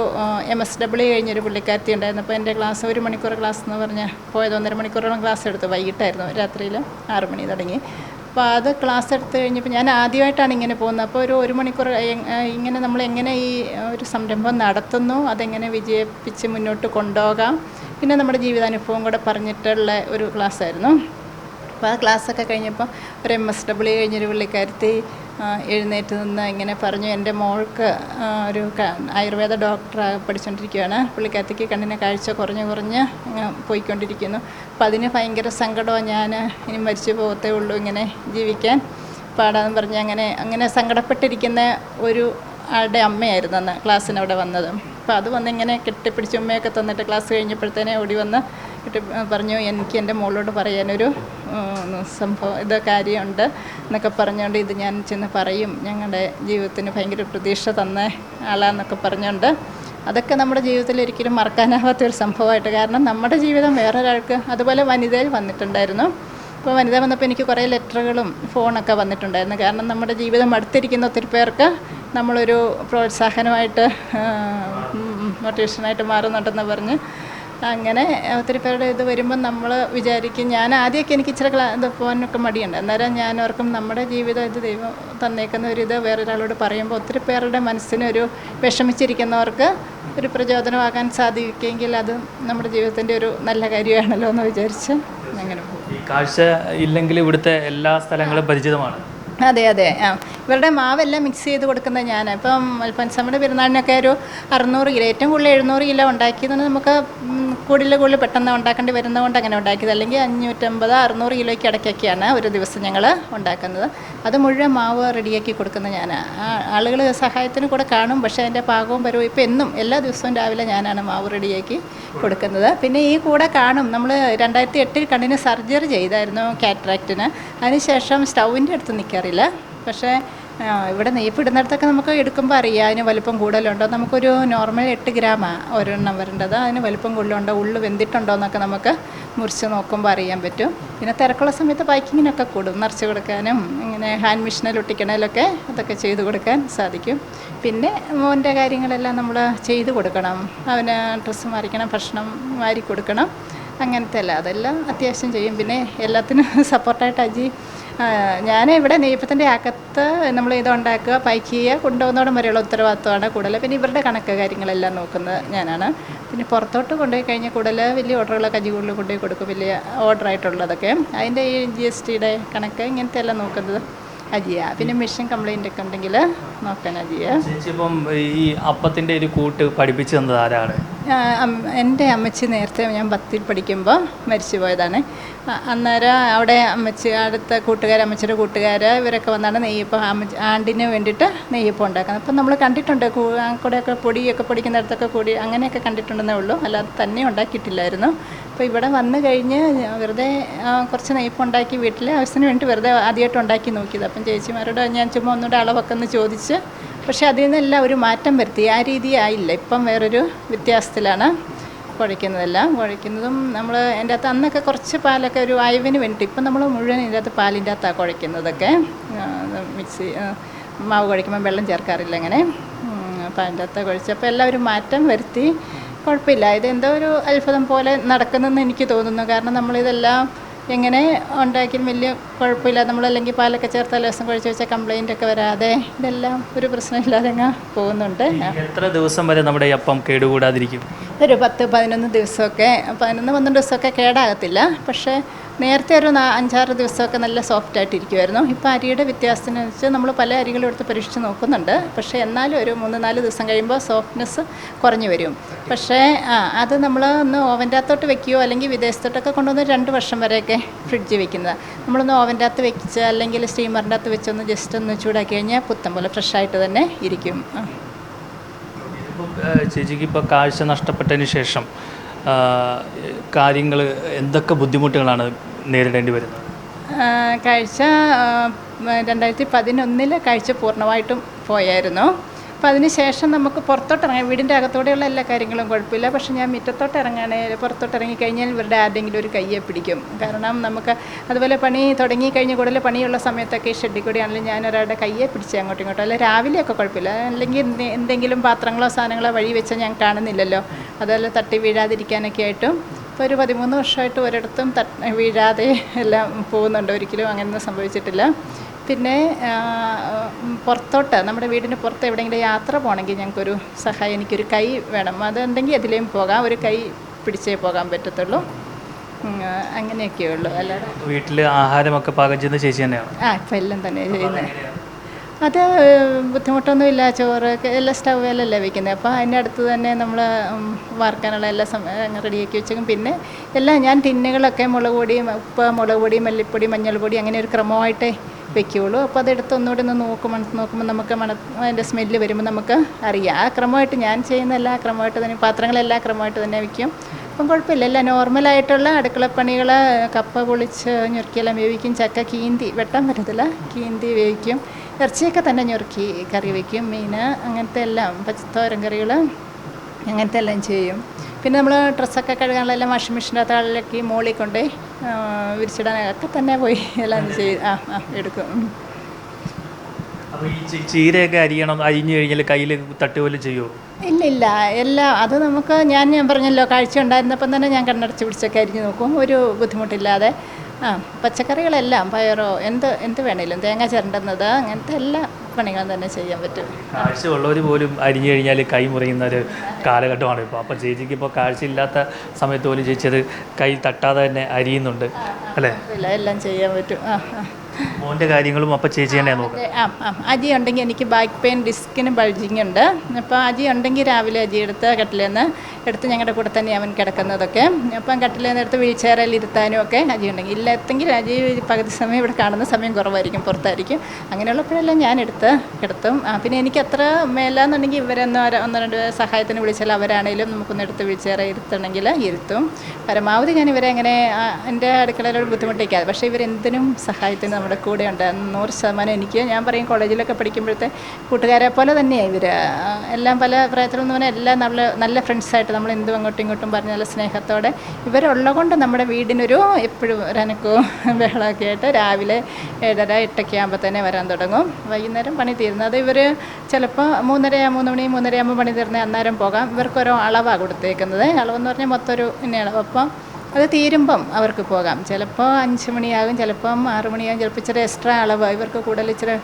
MSW കഴിഞ്ഞൊരു പുള്ളിക്കാരത്തി ഉണ്ടായിരുന്നു. അപ്പോൾ എൻ്റെ ക്ലാസ് 1 മണിക്കൂർ ക്ലാസ് എന്ന് പറഞ്ഞാൽ പോയത് 1.5 മണിക്കൂറോളം ക്ലാസ് എടുത്തു. വൈകിട്ടായിരുന്നു, രാത്രിയിൽ 6 മണി തുടങ്ങി. അപ്പോൾ അത് ക്ലാസ് എടുത്ത് കഴിഞ്ഞപ്പോൾ ഞാൻ ആദ്യമായിട്ടാണ് ഇങ്ങനെ പോകുന്നത്. അപ്പോൾ ഒരു മണിക്കൂർ ഇങ്ങനെ നമ്മൾ എങ്ങനെ ഈ ഒരു സംരംഭം നടത്തുന്നു, അതെങ്ങനെ വിജയിപ്പിച്ച് മുന്നോട്ട് കൊണ്ടുപോകാം, പിന്നെ നമ്മുടെ ജീവിതാനുഭവം കൂടെ പറഞ്ഞിട്ടുള്ള ഒരു ക്ലാസ്സായിരുന്നു. അപ്പോൾ ആ ക്ലാസ്സൊക്കെ കഴിഞ്ഞപ്പോൾ ഒരു MSW കഴിഞ്ഞൊരു പുള്ളിക്കാരത്തി എഴുന്നേറ്റ് നിന്ന് ഇങ്ങനെ പറഞ്ഞു, എൻ്റെ മോൾക്ക് ഒരു ആയുർവേദ ഡോക്ടർ പഠിച്ചുകൊണ്ടിരിക്കുകയാണ്. പുള്ളിക്കാരത്തിക്ക് കണ്ണിന് കാഴ്ച കുറഞ്ഞ് പോയിക്കൊണ്ടിരിക്കുന്നു. അപ്പം അതിന് ഭയങ്കര സങ്കടമാണ്, ഞാൻ ഇനി മരിച്ചു പോകത്തേ ഉള്ളൂ, ഇങ്ങനെ ജീവിക്കാൻ പാടാന്ന് പറഞ്ഞ് അങ്ങനെ സങ്കടപ്പെട്ടിരിക്കുന്ന ഒരു ആളുടെ അമ്മയായിരുന്നു അന്ന് ക്ലാസ്സിനവിടെ വന്നത്. അപ്പോൾ അത് വന്നിങ്ങനെ കെട്ടിപ്പിടിച്ച് ഉമ്മയൊക്കെ തന്നിട്ട് ക്ലാസ് കഴിഞ്ഞപ്പോഴത്തേനെ ഓടി വന്ന് പറഞ്ഞു, എനിക്ക് എൻ്റെ മോളോട് പറയാനൊരു കാര്യമുണ്ട് എന്നൊക്കെ പറഞ്ഞുകൊണ്ട് ഇത് ഞാൻ ചെന്ന് പറയും, ഞങ്ങളുടെ ജീവിതത്തിന് ഭയങ്കര പ്രതീക്ഷ തന്ന ആളാന്നൊക്കെ പറഞ്ഞുകൊണ്ട് അതൊക്കെ നമ്മുടെ ജീവിതത്തിൽ ഒരിക്കലും മറക്കാനാവാത്തൊരു സംഭവമായിട്ട്. കാരണം നമ്മുടെ ജീവിതം വേറൊരാൾക്ക് അതുപോലെ വനിതയിൽ വന്നിട്ടുണ്ടായിരുന്നു. അപ്പോൾ വനിത വന്നപ്പോൾ എനിക്ക് കുറേ ലെറ്ററുകളും ഫോണൊക്കെ വന്നിട്ടുണ്ടായിരുന്നു. കാരണം നമ്മുടെ ജീവിതം അടുത്തിരിക്കുന്ന ഒത്തിരി പേർക്ക് നമ്മളൊരു പ്രോത്സാഹനമായിട്ട് മോട്ടിവേഷനായിട്ട് മാറുന്നുണ്ടെന്ന് പറഞ്ഞ് അങ്ങനെ ഒത്തിരി പേരുടെ ഇത് വരുമ്പം നമ്മൾ വിചാരിക്കും, ഞാൻ ആദ്യമൊക്കെ എനിക്ക് ഇച്ചിരി ഇത് പോകാനൊക്കെ മടിയുണ്ട്. അന്നേരം ഞാൻ ഓർക്കും നമ്മുടെ ജീവിതം ഇത് ദൈവം തന്നേക്കുന്ന ഒരു ഇത് വേറൊരാളോട് പറയുമ്പോൾ ഒത്തിരി പേരുടെ മനസ്സിനൊരു വിഷമിച്ചിരിക്കുന്നവർക്ക് ഒരു പ്രചോദനമാകാൻ സാധിക്കുമെങ്കിൽ അത് നമ്മുടെ ജീവിതത്തിൻ്റെ ഒരു നല്ല കാര്യമാണല്ലോ എന്ന് വിചാരിച്ച് അങ്ങനെ പോകും. ഈ കാഴ്ച ഇല്ലെങ്കിൽ ഇവിടുത്തെ എല്ലാ സ്ഥലങ്ങളും പരിചിതമാണ്. അതെ ഇവരുടെ മാവെല്ലാം മിക്സ് ചെയ്ത് കൊടുക്കുന്നത് ഞാൻ. ഇപ്പം അൽഫോൻസാമ്മയുടെ പെരുന്നാളിനൊക്കെ ഒരു 600 കിലോ, ഏറ്റവും കൂടുതൽ 700 കിലോ ഉണ്ടാക്കിയത് നമുക്ക് കൂടുതൽ പെട്ടെന്ന് ഉണ്ടാക്കേണ്ടി വരുന്നതുകൊണ്ട് അങ്ങനെ ഉണ്ടാക്കിയത്. അല്ലെങ്കിൽ 550-600 കിലോയ്ക്ക് ഇടയ്ക്കൊക്കെയാണ് ഒരു ദിവസം ഞങ്ങൾ ഉണ്ടാക്കുന്നത്. അത് മുഴുവൻ മാവ് റെഡിയാക്കി കൊടുക്കുന്നത് ഞാൻ. ആളുകൾ സഹായത്തിന് കൂടെ കാണും, പക്ഷേ അതിൻ്റെ പാകവും പരവും ഇപ്പം എന്നും എല്ലാ ദിവസവും രാവിലെ ഞാനാണ് മാവ് റെഡിയാക്കി കൊടുക്കുന്നത്. പിന്നെ ഈ കൂടെ കാണും, നമ്മൾ 2008 കണ്ണിന് സർജറി ചെയ്തായിരുന്നു കാറ്ററാക്റ്റിന്. അതിനുശേഷം സ്റ്റൗവിൻ്റെ അടുത്ത് നിൽക്കാറില്ല. പക്ഷേ ഇവിടെ നെയ്പ്പിടുന്നിടത്തൊക്കെ നമുക്ക് എടുക്കുമ്പോൾ അറിയാം അതിന് വലിപ്പം കൂടുതലുണ്ടോ. നമുക്കൊരു നോർമൽ 8 ഗ്രാമാണ് ഒരെണ്ണം വരേണ്ടത്. അതിന് വലിപ്പം കൂടുതലുണ്ടോ, ഉള്ളു വെന്തിട്ടുണ്ടോ എന്നൊക്കെ നമുക്ക് മുറിച്ച് നോക്കുമ്പോൾ അറിയാൻ പറ്റും. പിന്നെ തിരക്കുള്ള സമയത്ത് പാക്കിങ്ങിനൊക്കെ കൂടും, നിറച്ച് കൊടുക്കാനും ഇങ്ങനെ ഹാൻഡ് മെഷീനിൽ ഒട്ടിക്കണേലൊക്കെ അതൊക്കെ ചെയ്ത് കൊടുക്കാൻ സാധിക്കും. പിന്നെ മോൻ്റെ കാര്യങ്ങളെല്ലാം നമ്മൾ ചെയ്ത് കൊടുക്കണം, അവന് ഡ്രസ്സ് മാറിക്കണം, ഭക്ഷണം വാരി കൊടുക്കണം, അങ്ങനത്തെ അതെല്ലാം അത്യാവശ്യം ചെയ്യും. പിന്നെ എല്ലാത്തിനും സപ്പോർട്ടായിട്ട് അജി ഞാൻ ഇവിടെ നെയ്യപ്പത്തിൻ്റെ അകത്ത് നമ്മൾ ഇതുണ്ടാക്കുക, പാക്ക് ചെയ്യുക, കൊണ്ടുപോകുന്നതോടെ വരെയുള്ള ഉത്തരവാദിത്വമാണ് കൂടുതൽ. പിന്നെ ഇവരുടെ കണക്ക് കാര്യങ്ങളെല്ലാം നോക്കുന്നത് ഞാനാണ്. പിന്നെ പുറത്തോട്ട് കൊണ്ടുപോയി കഴിഞ്ഞാൽ കൂടുതൽ വലിയ ഓർഡറുകളൊക്കെ അജി കൂടുതൽ കൊണ്ടുപോയി കൊടുക്കും, വലിയ ഓർഡറായിട്ടുള്ളതൊക്കെ. അതിൻ്റെ ഈ GSTയുടെ കണക്ക് ഇങ്ങനത്തെ എല്ലാം നോക്കുന്നത് അജിയ. പിന്നെ മെഷീൻ കംപ്ലൈൻ്റ് ഒക്കെ ഉണ്ടെങ്കിൽ നോക്കാൻ അജിയ. ചേച്ചി ഇപ്പം ഈ അപ്പത്തിൻ്റെ ഒരു കൂട്ട് പഠിപ്പിച്ചു തന്നത് ആരാണ്? എൻ്റെ അമ്മച്ചി നേരത്തെ ഞാൻ 10ൽ പഠിക്കുമ്പോൾ മരിച്ചു പോയതാണ്. അന്നേരം അവിടെ അമ്മച്ചി അടുത്ത അമ്മച്ചിയുടെ കൂട്ടുകാർ ഇവരൊക്കെ വന്നാണ് നെയ്യപ്പം ആണ്ടിന് വേണ്ടിയിട്ട് നെയ്യപ്പം ഉണ്ടാക്കുന്നത്. അപ്പം നമ്മൾ കണ്ടിട്ടുണ്ട്, കൂടെയൊക്കെ പൊടിയൊക്കെ പൊടിക്കുന്നിടത്തൊക്കെ കൂടി അങ്ങനെയൊക്കെ കണ്ടിട്ടുണ്ടെന്നേ ഉള്ളൂ, അല്ലാതെ തന്നെ ഉണ്ടാക്കിയിട്ടില്ലായിരുന്നു. അപ്പോൾ ഇവിടെ വന്നു കഴിഞ്ഞ് വെറുതെ കുറച്ച് നെയ്യപ്പം ഉണ്ടാക്കി വീട്ടിലെ ആവശ്യത്തിന് വേണ്ടി വെറുതെ ആദ്യമായിട്ട് ഉണ്ടാക്കി നോക്കിയത്. അപ്പം ചേച്ചിമാരോട് ഞാൻ ചുമ്മാ ഒന്നുകൂടെ അളവൊക്കെ ഒന്ന് ചോദിച്ച്, പക്ഷേ അതിൽ നിന്നെല്ലാം ഒരു മാറ്റം വരുത്തി. ആ രീതി ആയില്ല, ഇപ്പം വേറൊരു വ്യത്യാസത്തിലാണ് കുഴയ്ക്കുന്നതും. നമ്മൾ എൻ്റെ അകത്ത് അന്നൊക്കെ കുറച്ച് പാലൊക്കെ ഒരു അയവിന് വേണ്ടി, ഇപ്പം നമ്മൾ മുഴുവൻ ഇതിൻ്റെ അകത്ത് പാലിൻ്റെ അകത്താണ് കുഴയ്ക്കുന്നതൊക്കെ. മിക്സി മാവ് കുഴയ്ക്കുമ്പോൾ വെള്ളം ചേർക്കാറില്ല, അങ്ങനെ പാലിൻ്റെ അകത്ത് കുഴച്ചപ്പോൾ എല്ലാവരും മാറ്റം വരുത്തി. കുഴപ്പമില്ല, ഇതെന്തോ ഒരു അത്ഭുതം പോലെ നടക്കുന്നെന്ന് എനിക്ക് തോന്നുന്നു. കാരണം നമ്മളിതെല്ലാം എങ്ങനെ ഉണ്ടാക്കിയും വലിയ കുഴപ്പമില്ല. നമ്മളല്ലെങ്കിൽ പാലൊക്കെ ചേർത്താൽ ദിവസം കുഴച്ച് വെച്ചാൽ കംപ്ലൈൻ്റ് ഒക്കെ വരാതെ ഇതെല്ലാം ഒരു പ്രശ്നമില്ലാതെ അങ്ങ് പോകുന്നുണ്ട്. എത്ര ദിവസം വരെ നമ്മുടെ ഈ അപ്പം കേടുകൂടാതിരിക്കും? ഒരു 10-11 ദിവസമൊക്കെ, 11-12 ദിവസമൊക്കെ കേടാകത്തില്ല. പക്ഷേ നേരത്തെ ഒരു 5-6 ദിവസമൊക്കെ നല്ല സോഫ്റ്റായിട്ടിരിക്കുമായിരുന്നു. ഇപ്പോൾ അരിയുടെ വ്യത്യാസത്തിന് വെച്ച് നമ്മൾ പല അരികളും എടുത്ത് പരീക്ഷിച്ച് നോക്കുന്നുണ്ട്. പക്ഷേ എന്നാലും ഒരു 3-4 ദിവസം കഴിയുമ്പോൾ സോഫ്റ്റ്നെസ് കുറഞ്ഞു വരും. പക്ഷേ അത് നമ്മൾ ഒന്ന് ഓവൻ്റെ അകത്തോട്ട് വെക്കുകയോ അല്ലെങ്കിൽ വിദേശത്തോട്ടൊക്കെ കൊണ്ടുവന്ന് 2 വർഷം വരെയൊക്കെ ഫ്രിഡ്ജിൽ വെക്കുന്നത്. നമ്മളൊന്ന് ഓവൻ്റെ അകത്ത് വെച്ച് അല്ലെങ്കിൽ സ്റ്റീമറിൻ്റെ അകത്ത് വെച്ചൊന്ന് ജസ്റ്റ് ഒന്ന് ചൂടാക്കി കഴിഞ്ഞാൽ പുത്തം പോലെ ഫ്രഷായിട്ട് തന്നെ ഇരിക്കും. ചേച്ചിക്ക് ഇപ്പോൾ കാഴ്ച നഷ്ടപ്പെട്ടതിന് ശേഷം കാര്യങ്ങൾ എന്തൊക്കെ ബുദ്ധിമുട്ടുകളാണ് നേരിടേണ്ടി വരുന്നത്? കാഴ്ച 2011 കാഴ്ച പൂർണ്ണമായിട്ടും പോയായിരുന്നു. അപ്പോൾ അതിന് ശേഷം നമുക്ക് പുറത്തോട്ട് ഇറങ്ങാം. വീടിൻ്റെ അകത്തോടെയുള്ള എല്ലാ കാര്യങ്ങളും കുഴപ്പമില്ല. പക്ഷേ ഞാൻ മുറ്റത്തോട്ട് പുറത്തോട്ട് ഇറങ്ങിക്കഴിഞ്ഞാൽ ഇവരുടെ ആരുടെങ്കിലും ഒരു കയ്യെ പിടിക്കും. കാരണം നമുക്ക് അതുപോലെ പണി തുടങ്ങിക്കഴിഞ്ഞ് കൂടുതൽ പണിയുള്ള സമയത്തൊക്കെ ഈ ഷെഡിൽ കൂടി ആണെങ്കിലും ഞാൻ ഒരാളുടെ കയ്യെ പിടിച്ച് അങ്ങോട്ടും ഇങ്ങോട്ടും. അല്ല രാവിലെയൊക്കെ കുഴപ്പമില്ല. അല്ലെങ്കിൽ എന്തെങ്കിലും പാത്രങ്ങളോ സാധനങ്ങളോ വഴി വെച്ചാൽ ഞാൻ കാണുന്നില്ലല്ലോ, അതെല്ലാം തട്ടി വീഴാതിരിക്കാനൊക്കെ ആയിട്ടും ഇപ്പോൾ ഒരു 13 വർഷമായിട്ട് ഒരിടത്തും വീഴാതെ എല്ലാം പോകുന്നുണ്ട്. ഒരിക്കലും അങ്ങനെയൊന്നും സംഭവിച്ചിട്ടില്ല. പിന്നെ പുറത്തോട്ട് നമ്മുടെ വീടിന് പുറത്ത് എവിടെയെങ്കിലും യാത്ര പോകണമെങ്കിൽ ഞങ്ങൾക്കൊരു സഹായം, എനിക്കൊരു കൈ വേണം. അതുണ്ടെങ്കിൽ അതിലേയും പോകാം, ഒരു കൈ പിടിച്ചേ പോകാൻ പറ്റത്തുള്ളൂ. അങ്ങനെയൊക്കെയേ ഉള്ളൂ. അല്ലാതെ വീട്ടിൽ ആഹാരമൊക്കെ പാകം ചെയ്യുന്ന ചേച്ചി തന്നെയാണ്? ഇപ്പം എല്ലാം തന്നെ ചെയ്യുന്നത്. അത് ബുദ്ധിമുട്ടൊന്നുമില്ല. ചോറ് എല്ലാം സ്റ്റൗവിലല്ലേ വയ്ക്കുന്നത്. അപ്പോൾ അതിൻ്റെ അടുത്ത് തന്നെ നമ്മൾ വാർക്കാനുള്ള എല്ലാ റെഡിയാക്കി വെച്ചേക്കും. പിന്നെ എല്ലാം ഞാൻ ടിന്നുകളൊക്കെ മുളക് പൊടി, ഉപ്പ്, മുളക് പൊടി, മല്ലിപ്പൊടി, മഞ്ഞൾപ്പൊടി അങ്ങനെ ഒരു ക്രമമായിട്ടേ വെക്കുകയുള്ളൂ. അപ്പോൾ അതെടുത്ത് ഒന്നുകൂടി ഒന്ന് നോക്കുമ്പോൾ നമുക്ക് അതിൻ്റെ സ്മെല്ല് വരുമ്പോൾ നമുക്ക് അറിയാം. ആ ക്രമമായിട്ട് ഞാൻ ചെയ്യുന്ന എല്ലാ ക്രമമായിട്ട് തന്നെ, പാത്രങ്ങളെല്ലാം ക്രമമായിട്ട് തന്നെ വയ്ക്കും. അപ്പം കുഴപ്പമില്ല. എല്ലാം നോർമലായിട്ടുള്ള അടുക്കളപ്പണികൾ. കപ്പ പൊളിച്ച് ഞുറുക്കിയെല്ലാം വേവിക്കും. ചക്ക കീന്തി വെട്ടാൻ പറ്റത്തില്ല, കീന്തി വേവിക്കും. ഇറച്ചിയൊക്കെ തന്നെ ഞുറുക്കി കറി വയ്ക്കും. മീൻ അങ്ങനത്തെ എല്ലാം, തോരൻ കറികൾ അങ്ങനത്തെ എല്ലാം ചെയ്യും. പിന്നെ നമ്മൾ ഡ്രസ്സൊക്കെ കഴുകാനുള്ളതെല്ലാം വാഷിംഗ് മെഷീൻ്റെ താളിലേക്ക് മുകളിൽ കൊണ്ട് വിരിച്ചിടാനൊക്കെ തന്നെ പോയി എല്ലാം എടുക്കും. അപ്പോൾ ഈ ചീരയൊക്കെ അരിഞ്ഞു കഴിഞ്ഞാൽ കയ്യിൽ തട്ടുപോലെ ചെയ്യുമോ? ഇല്ല, എല്ലാം അത് നമുക്ക് ഞാൻ പറഞ്ഞല്ലോ, കാഴ്ച ഉണ്ടായിരുന്നപ്പം തന്നെ ഞാൻ കണ്ണടച്ച് പിടിച്ചൊക്കെ അരിഞ്ഞ് നോക്കും, ഒരു ബുദ്ധിമുട്ടില്ലാതെ. പച്ചക്കറികളെല്ലാം, പയറോ എന്ത് വേണേലും, തേങ്ങ ചിരണ്ടുന്നത്, അങ്ങനത്തെ എല്ലാ പണികളും തന്നെ ചെയ്യാൻ പറ്റും. കാഴ്ച ഉള്ളവർ പോലും അരിഞ്ഞു കഴിഞ്ഞാൽ കൈ മുറിയുന്ന ഒരു കാലഘട്ടമാണ് ഇപ്പോൾ. അപ്പോൾ ചേച്ചിക്ക് ഇപ്പോൾ കാഴ്ചയില്ലാത്ത സമയത്ത് പോലും ചേച്ചി അത് കൈ തട്ടാതെ തന്നെ അരിയുന്നുണ്ട് അല്ലേ? എല്ലാം ചെയ്യാൻ പറ്റും. മോൻ്റെ കാര്യങ്ങളും അപ്പം ചേച്ചി തന്നെയാണ് നോക്കുന്നത്? അജി ഉണ്ടെങ്കിൽ എനിക്ക് ബാക്ക് പെയിൻ, ഡിസ്കിന് ബൾജിങ് ഉണ്ട്. അപ്പോൾ അജി ഉണ്ടെങ്കിൽ രാവിലെ അജി എടുത്ത് ഞങ്ങളുടെ കൂടെ തന്നെ അവൻ കിടക്കുന്നതൊക്കെ. അപ്പം കട്ടിലേന്ന് എടുത്ത് വീൽ ചെയറിൽ ഇരുത്താനും ഒക്കെ അജി ഉണ്ടെങ്കിൽ. ഇല്ലാത്തെങ്കിൽ അജി പകുതി സമയം ഇവിടെ കാണുന്ന സമയം കുറവായിരിക്കും, പുറത്തായിരിക്കും. അങ്ങനെയുള്ളപ്പോഴെല്ലാം ഞാൻ എടുത്ത് കിടത്തും. പിന്നെ എനിക്ക് അത്ര മേലാന്നുണ്ടെങ്കിൽ ഒന്ന് രണ്ട് സഹായത്തിന് വിളിച്ചാൽ അവരാണേലും നമുക്കൊന്ന് എടുത്ത് വീൽ ചെയറിൽ ഇരുത്തണമെങ്കിൽ ഇരുത്തും. പരമാവധി ഞാൻ ഇവരെ അങ്ങനെ എൻ്റെ അടുക്കളയിലോട് ബുദ്ധിമുട്ടിക്കാതെ. പക്ഷേ ഇവരെന്തിനും സഹായത്തിന് നമ്മുടെ കൂടെ ഉണ്ട് 100%. എനിക്ക് ഞാൻ പറയും, കോളേജിലൊക്കെ പഠിക്കുമ്പോഴത്തെ കൂട്ടുകാരെ പോലെ തന്നെയാണ് ഇവർ. എല്ലാം പല പ്രായത്തിലെന്ന് പറഞ്ഞാൽ എല്ലാം നല്ല ഫ്രണ്ട്സായിട്ട് നമ്മൾ എന്തും അങ്ങോട്ടും ഇങ്ങോട്ടും പറഞ്ഞ നല്ല സ്നേഹത്തോടെ ഇവരുള്ളത് കൊണ്ട് നമ്മുടെ വീടിനൊരു എപ്പോഴും ഒരനക്കവും ബഹളമൊക്കെ ആയിട്ട് രാവിലെ 7:30, 8 ആകുമ്പോൾ തന്നെ വരാൻ തുടങ്ങും. വൈകുന്നേരം പണി തീരുന്നത് ഇവർ ചിലപ്പോൾ 3:30 പണി തീർന്നാൽ അന്നേരം പോകാം. ഇവർക്കൊരു അളവാണ് കൊടുത്തേക്കുന്നത്. അളവെന്ന് പറഞ്ഞാൽ മൊത്തം ഒരു ഇന്ന അളവ്. അപ്പം അത് തീരുമ്പം അവർക്ക് പോകാം. ചിലപ്പോൾ 5 മണിയാകും, ചിലപ്പം 6 മണിയാകും, ചിലപ്പോൾ ഇച്ചിരി എക്സ്ട്രാ അളവ് ഇവർക്ക് കൂടുതൽ ഇച്ചിരി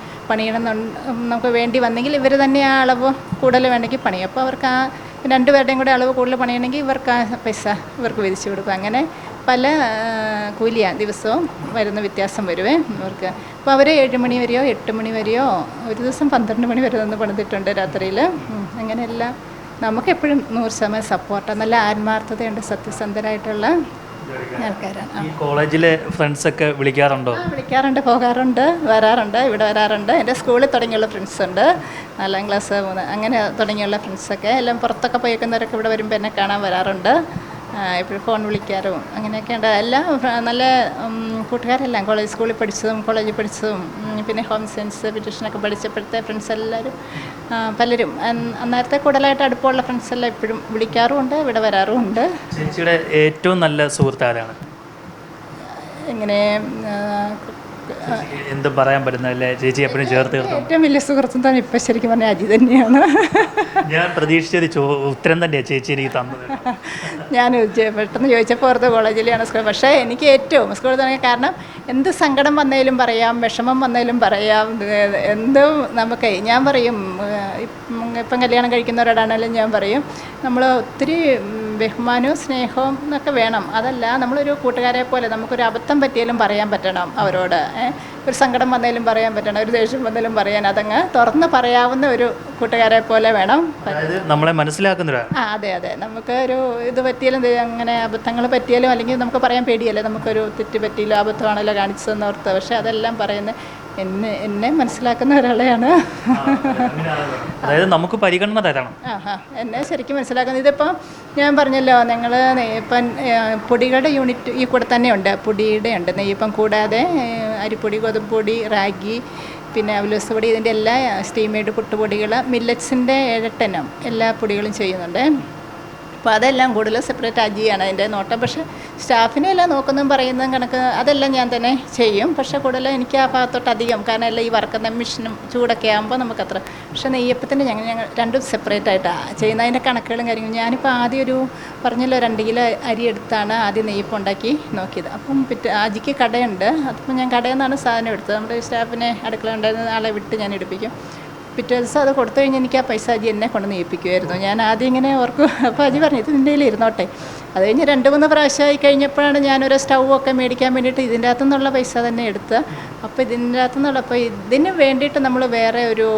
നമുക്ക് വേണ്ടി വന്നെങ്കിൽ ഇവർ തന്നെ ആ അളവ് കൂടുതൽ വേണമെങ്കിൽ പണിയും. അപ്പോൾ അവർക്ക് ആ 2 പേരുടെയും കൂടെ അളവ് കൂടുതൽ പണിയണമെങ്കിൽ ഇവർക്ക് ആ പൈസ ഇവർക്ക് വിധിച്ചു കൊടുക്കും. അങ്ങനെ പല കൂലിയാണ് ദിവസവും വരുന്ന വ്യത്യാസം വരുവേ അവർക്ക്. അപ്പോൾ അവർ 7 മണി വരെയോ 8 മണി വരെയോ, ഒരു ദിവസം 12 മണി വരെ നിന്ന് പണിതിട്ടുണ്ട് രാത്രിയിൽ. അങ്ങനെയെല്ലാം നമുക്കെപ്പോഴും 100% സപ്പോർട്ടാണ്. നല്ല ആത്മാർത്ഥതയുണ്ട്, സത്യസന്ധരായിട്ടുള്ള ആൾക്കാരാണ്. ഈ കോളേജിലെ ഫ്രണ്ട്സൊക്കെ വിളിക്കാറുണ്ടോ? വിളിക്കാറുണ്ട്, പോകാറുണ്ട്, വരാറുണ്ട്, ഇവിടെ വരാറുണ്ട്. എൻ്റെ സ്കൂളിൽ തുടങ്ങിയുള്ള ഫ്രണ്ട്സുണ്ട്, 4ാം ക്ലാസ് 3 അങ്ങനെ തുടങ്ങിയുള്ള ഫ്രണ്ട്സൊക്കെ. എല്ലാം പുറത്തൊക്കെ പോയേക്കുന്നവരൊക്കെ ഇവിടെ വരുമ്പോൾ എന്നെ കാണാൻ വരാറുണ്ട്. എപ്പോഴും ഫോൺ വിളിക്കാറും അങ്ങനെയൊക്കെ ഉണ്ട്. എല്ലാം നല്ല കൂട്ടുകാരെല്ലാം സ്കൂളിൽ പഠിച്ചതും കോളേജിൽ പഠിച്ചതും പിന്നെ ഹോം സയൻസ് ബ്യൂട്ടീഷ്യനൊക്കെ പഠിച്ചപ്പോഴത്തെ ഫ്രണ്ട്സ് എല്ലാവരും പലരും അന്നേരത്തെ കൂടുതലായിട്ട് അടുപ്പമുള്ള ഫ്രണ്ട്സെല്ലാം എപ്പോഴും വിളിക്കാറുമുണ്ട്, ഇവിടെ വരാറുമുണ്ട്. ചേച്ചിയുടെ ഏറ്റവും നല്ല സുഹൃത്ത് ആരാണ്? ഇങ്ങനെ എന്തും പറയാൻ പറ്റുന്നതല്ലേ ചേച്ചി എപ്പോഴും ചേർത്ത് നിർത്തും? ഏറ്റവും വലിയ സുഹൃത്തും തന്നെ ഇപ്പം ശരിക്കും പറഞ്ഞാൽ അജി തന്നെയാണ്. ഞാൻ പ്രതീക്ഷിച്ചൊരു ഉത്തരം തന്നെയാണ് ചേച്ചി എനിക്ക് തന്നത്. ഞാൻ പെട്ടെന്ന് ചോദിച്ചപ്പോൾ ഓർത്ത് കോളേജിലാണ് സ്കൂൾ. പക്ഷേ എനിക്ക് ഏറ്റവും സ്കൂളിൽ തുടങ്ങിയ കാരണം എന്ത് സങ്കടം വന്നേലും പറയാം, വിഷമം വന്നേലും പറയാം, എന്തും നമുക്ക് ഞാൻ പറയും. ഇപ്പം കല്യാണം കഴിക്കുന്നവരോടാണെങ്കിലും ഞാൻ പറയും, നമ്മൾ ഒത്തിരി ബഹുമാനവും സ്നേഹവും എന്നൊക്കെ വേണം. അതല്ല, നമ്മളൊരു കൂട്ടുകാരെ പോലെ നമുക്കൊരു അബദ്ധം പറ്റിയാലും പറയാൻ പറ്റണം അവരോട്. ഒരു സങ്കടം വന്നാലും പറയാൻ പറ്റണം, ഒരു ദേഷ്യം വന്നാലും പറയാൻ, അതങ്ങ് തുറന്ന് പറയാവുന്ന ഒരു കൂട്ടുകാരെ പോലെ വേണം. നമ്മളെ മനസ്സിലാക്കുന്നവരാ. അതെ, നമുക്ക് ഒരു ഇത് പറ്റിയാലും അങ്ങനെ അബദ്ധങ്ങൾ പറ്റിയാലും അല്ലെങ്കിൽ നമുക്ക് പറയാൻ പേടിയല്ലേ, നമുക്കൊരു തെറ്റ് പറ്റിയില്ലോ അബദ്ധമാണല്ലോ കാണിച്ചതെന്ന് ഓർത്ത്. പക്ഷേ അതെല്ലാം പറയുന്നത് എന്നെ മനസ്സിലാക്കുന്ന ഒരാളെയാണ്. അതായത് നമുക്ക് പരിഗണന തരണം. എന്നെ ശരിക്കും മനസ്സിലാക്കുന്നത്. ഇതിപ്പം ഞാൻ പറഞ്ഞല്ലോ, ഞങ്ങൾ ഇപ്പം പൊടികളുടെ യൂണിറ്റ് ഈ കൂടെ തന്നെ ഉണ്ട്. പൊടിയുടെ ഉണ്ട് നെയ്യപ്പം കൂടാതെ അരിപ്പൊടി, ഗോതമ്പ് പൊടി, റാഗി, പിന്നെ അവലോസ് പൊടി, ഇതിൻ്റെ എല്ലാ സ്റ്റീം മെയ്ഡ് പുട്ടുപൊടികൾ, മില്ലറ്റ്സിൻ്റെ 7-8 ഇനം എല്ലാ പൊടികളും ചെയ്യുന്നുണ്ട്. അപ്പോൾ അതെല്ലാം കൂടുതൽ സെപ്പറേറ്റ് അജിയാണ് അതിൻ്റെ നോട്ടം. പക്ഷേ സ്റ്റാഫിനെ എല്ലാം നോക്കുന്നതും പറയുന്നതും കണക്ക് അതെല്ലാം ഞാൻ തന്നെ ചെയ്യും. പക്ഷേ കൂടുതൽ എനിക്ക് ആ ഭാഗത്തോട്ട് അധികം, കാരണം എല്ലാം ഈ വറക്കുന്ന മെഷീനും ചൂടൊക്കെ ആകുമ്പോൾ നമുക്കത്ര. പക്ഷേ നെയ്യപ്പത്തിൻ്റെ ഞങ്ങൾ രണ്ടും സെപ്പറേറ്റ് ആയിട്ടാണ് ചെയ്യുന്നതിൻ്റെ കണക്കുകളും കാര്യങ്ങളും. ഞാനിപ്പോൾ ആദ്യം ഒരു പറഞ്ഞല്ലോ 2 കിലോ അരി എടുത്താണ് ആദ്യം നെയ്യപ്പം ഉണ്ടാക്കി നോക്കിയത്. അപ്പം അജിക്ക് കടയുണ്ട്. അപ്പം ഞാൻ കടയിൽ നിന്നാണ് സാധനം എടുത്തത്. നമ്മുടെ സ്റ്റാഫിനെ അടുക്കള ഉണ്ടായിരുന്ന ആളെ വിട്ട് ഞാൻ എടുപ്പിക്കും. പിറ്റേ ദിവസം അത് കൊടുത്തു കഴിഞ്ഞ് എനിക്ക് ആ പൈസ അജി എന്നെ കൊണ്ട് നെയ്യിപ്പിക്കുമായിരുന്നു. ഞാൻ ആദ്യം ഇങ്ങനെ ഓർക്കും. അപ്പോൾ അജി പറഞ്ഞു ഇത് നിൻ്റെ കയ്യിൽ ഇരുന്നോട്ടെ. അത് കഴിഞ്ഞ് 2-3 പ്രാവശ്യമായി കഴിഞ്ഞപ്പോഴാണ് ഞാനൊരു സ്റ്റൗവൊക്കെ മേടിക്കാൻ വേണ്ടിയിട്ട് ഇതിൻ്റെ അകത്തു നിന്നുള്ള പൈസ തന്നെ എടുത്ത്. അപ്പോൾ ഇതിൻ്റെ അകത്തു നിന്നുള്ള, അപ്പോൾ ഇതിന് വേണ്ടിയിട്ട് നമ്മൾ വേറെ ഒരു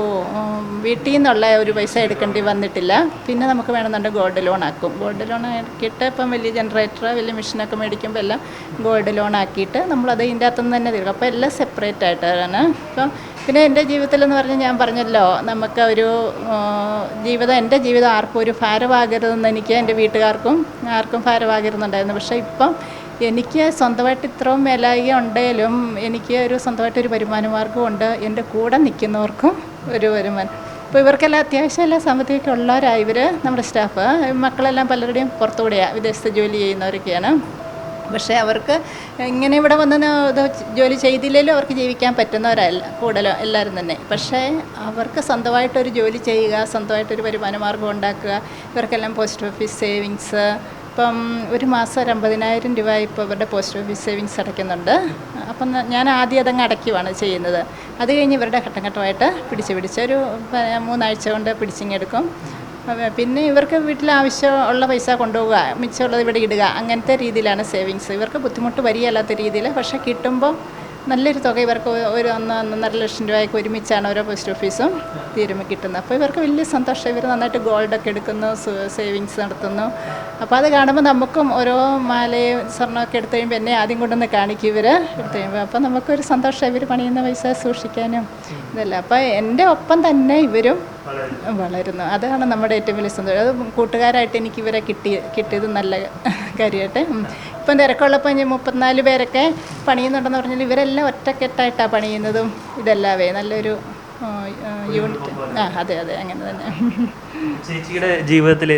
വീട്ടിൽ നിന്നുള്ള ഒരു പൈസ എടുക്കേണ്ടി വന്നിട്ടില്ല. പിന്നെ നമുക്ക് വേണമെന്നുണ്ടെങ്കിൽ ഗോൾഡ് ലോൺ ആക്കും. ഗോൾഡ് ലോൺ ആക്കിയിട്ട് ഇപ്പം വലിയ ജനറേറ്റർ, വലിയ മെഷീനൊക്കെ മേടിക്കുമ്പോൾ എല്ലാം ഗോൾഡ് ലോൺ ആക്കിയിട്ട് നമ്മളത് ഇതിൻ്റെ അകത്തുനിന്ന് തന്നെ തീർക്കും. അപ്പോൾ എല്ലാം സെപ്പറേറ്റ് ആയിട്ടാണ്. അപ്പം പിന്നെ എൻ്റെ ജീവിതത്തിലെന്ന് പറഞ്ഞാൽ ഞാൻ പറഞ്ഞല്ലോ, നമുക്ക് ഒരു എൻ്റെ ജീവിതം ആർക്കും ഒരു ഭാരമാകരുതെന്ന് എനിക്ക് എൻ്റെ വീട്ടുകാർക്കും ആർക്കും ഭാരമാകരുന്നുണ്ടായിരുന്നു. പക്ഷേ ഇപ്പം എനിക്ക് സ്വന്തമായിട്ട് ഇത്രയും മേലായി ഉണ്ടെങ്കിലും എനിക്ക് ഒരു സ്വന്തമായിട്ടൊരു വരുമാന മാർഗ്ഗമുണ്ട്. എൻ്റെ കൂടെ നിൽക്കുന്നവർക്കും ഒരു വരുമാനം. അപ്പോൾ ഇവർക്കെല്ലാം അത്യാവശ്യം എല്ലാ സാമ്പത്തികമൊക്കെ ഉള്ളവരാണ് ഇവർ, നമ്മുടെ സ്റ്റാഫ്. മക്കളെല്ലാം പലരുടെയും പുറത്തുകൂടെയാണ്, വിദേശത്ത് ജോലി ചെയ്യുന്നവരൊക്കെയാണ്. പക്ഷേ അവർക്ക് ഇങ്ങനെ ഇവിടെ വന്ന് ഇത് ജോലി ചെയ്തില്ലെങ്കിലും അവർക്ക് ജീവിക്കാൻ പറ്റുന്നവരല്ല കൂടുതലും എല്ലാവരും തന്നെ. പക്ഷേ അവർക്ക് സ്വന്തമായിട്ടൊരു ജോലി ചെയ്യുക, സ്വന്തമായിട്ടൊരു വരുമാന മാർഗ്ഗം ഉണ്ടാക്കുക. ഇവർക്കെല്ലാം പോസ്റ്റ് ഓഫീസ് സേവിങ്സ്, ഇപ്പം ഒരു മാസം 50,000 രൂപ ഇപ്പോൾ ഇവരുടെ പോസ്റ്റ് ഓഫീസ് സേവിങ്സ് അടയ്ക്കുന്നുണ്ട്. അപ്പം ഞാൻ ആദ്യം അതങ്ങ് അടയ്ക്കുവാണ് ചെയ്യുന്നത്. അത് കഴിഞ്ഞ് ഇവരുടെ ഘട്ടം ഘട്ടമായിട്ട് പിടിച്ച് ഒരു 3 ആഴ്ച കൊണ്ട് പിടിച്ചിങ്ങെടുക്കും. പിന്നെ ഇവർക്ക് വീട്ടിൽ ആവശ്യമുള്ള പൈസ കൊണ്ടുപോവുക, മിച്ചമുള്ളത് ഇവിടെ ഇടുക, അങ്ങനത്തെ രീതിയിലാണ് സേവിങ്സ്. ഇവർക്ക് ബുദ്ധിമുട്ട് വരികയല്ലാത്ത രീതിയിൽ. പക്ഷേ കിട്ടുമ്പോൾ നല്ലൊരു തുക ഇവർക്ക് ഒരു 1-1.5 ലക്ഷം രൂപയ്ക്ക് ഒരുമിച്ചാണ് ഓരോ പോസ്റ്റ് ഓഫീസും തീരുമ്പോൾ കിട്ടുന്നത്. അപ്പോൾ ഇവർക്ക് വലിയ സന്തോഷം. ഇവർ നന്നായിട്ട് ഗോൾഡൊക്കെ എടുക്കുന്നു, സേവിങ്സ് നടത്തുന്നു. അപ്പോൾ അത് കാണുമ്പോൾ നമുക്കും ഓരോ മാലയും സ്വർണ്ണമൊക്കെ എടുത്തു കഴിയുമ്പോൾ എന്നെ ആദ്യം കൊണ്ടുവന്ന് കാണിക്കും ഇവർ എടുത്തു കഴിയുമ്പോൾ. അപ്പോൾ നമുക്കൊരു സന്തോഷം, ഇവർ പണിയുന്ന പൈസ സൂക്ഷിക്കാനും ഇതല്ല. അപ്പോൾ എൻ്റെ ഒപ്പം തന്നെ ഇവരും വളരുന്നു. അതാണ് നമ്മുടെ ഏറ്റവും വലിയ സന്തോഷം. അത് കൂട്ടുകാരായിട്ട് എനിക്ക് ഇവരെ കിട്ടിയത് നല്ല കാര്യമായിട്ട്. ഇപ്പം തിരക്കുള്ളപ്പോൾ 34 പേരൊക്കെ പണിയുന്നുണ്ടെന്ന് പറഞ്ഞാൽ ഇവരെല്ലാം ഒറ്റക്കെട്ടായിട്ടാണ് പണിയുന്നതും. ഇതെല്ലാവേ നല്ലൊരു യൂണിറ്റ്. അതെ അങ്ങനെ തന്നെ. ചേച്ചിയുടെ ജീവിതത്തിൽ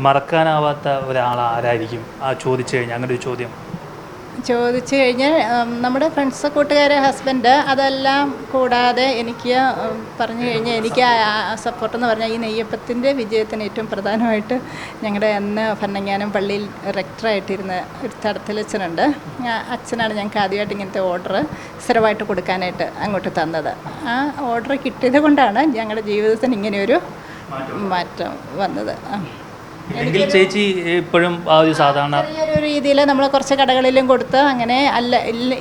മറക്കാനാവാത്ത ഒരാൾ ആരായിരിക്കും ചോദിച്ചു കഴിഞ്ഞാൽ? അങ്ങനെ ഒരു ചോദ്യം ചോദിച്ചു കഴിഞ്ഞാൽ നമ്മുടെ ഫ്രണ്ട്സ്, കൂട്ടുകാർ, ഹസ്ബൻഡ്, അതെല്ലാം കൂടാതെ എനിക്ക് പറഞ്ഞു കഴിഞ്ഞാൽ എനിക്ക് സപ്പോർട്ടെന്ന് പറഞ്ഞാൽ ഈ നെയ്യപ്പത്തിൻ്റെ വിജയത്തിന് ഏറ്റവും പ്രധാനമായിട്ട് ഞങ്ങളുടെ അന്ന് ഭരണങ്ങാനം പള്ളിയിൽ റെക്ടറായിട്ടിരുന്ന ഒരു തടത്തിലച്ഛനുണ്ട്. അച്ഛനാണ് ഞങ്ങൾക്ക് ആദ്യമായിട്ട് ഇങ്ങനത്തെ ഓർഡർ സ്ഥിരമായിട്ട് കൊടുക്കാനായിട്ട് അങ്ങോട്ട് തന്നത്. ആ ഓർഡർ കിട്ടിയത് കൊണ്ടാണ് ഞങ്ങളുടെ ജീവിതത്തിന് ഇങ്ങനെയൊരു മാറ്റം വന്നത്. എങ്കിൽ ചേച്ചി ഇപ്പോഴും ആ ഒരു സാധാരണ ചെറിയൊരു രീതിയിൽ നമ്മൾ കുറച്ച് കടകളിലും കൊടുത്ത് അങ്ങനെ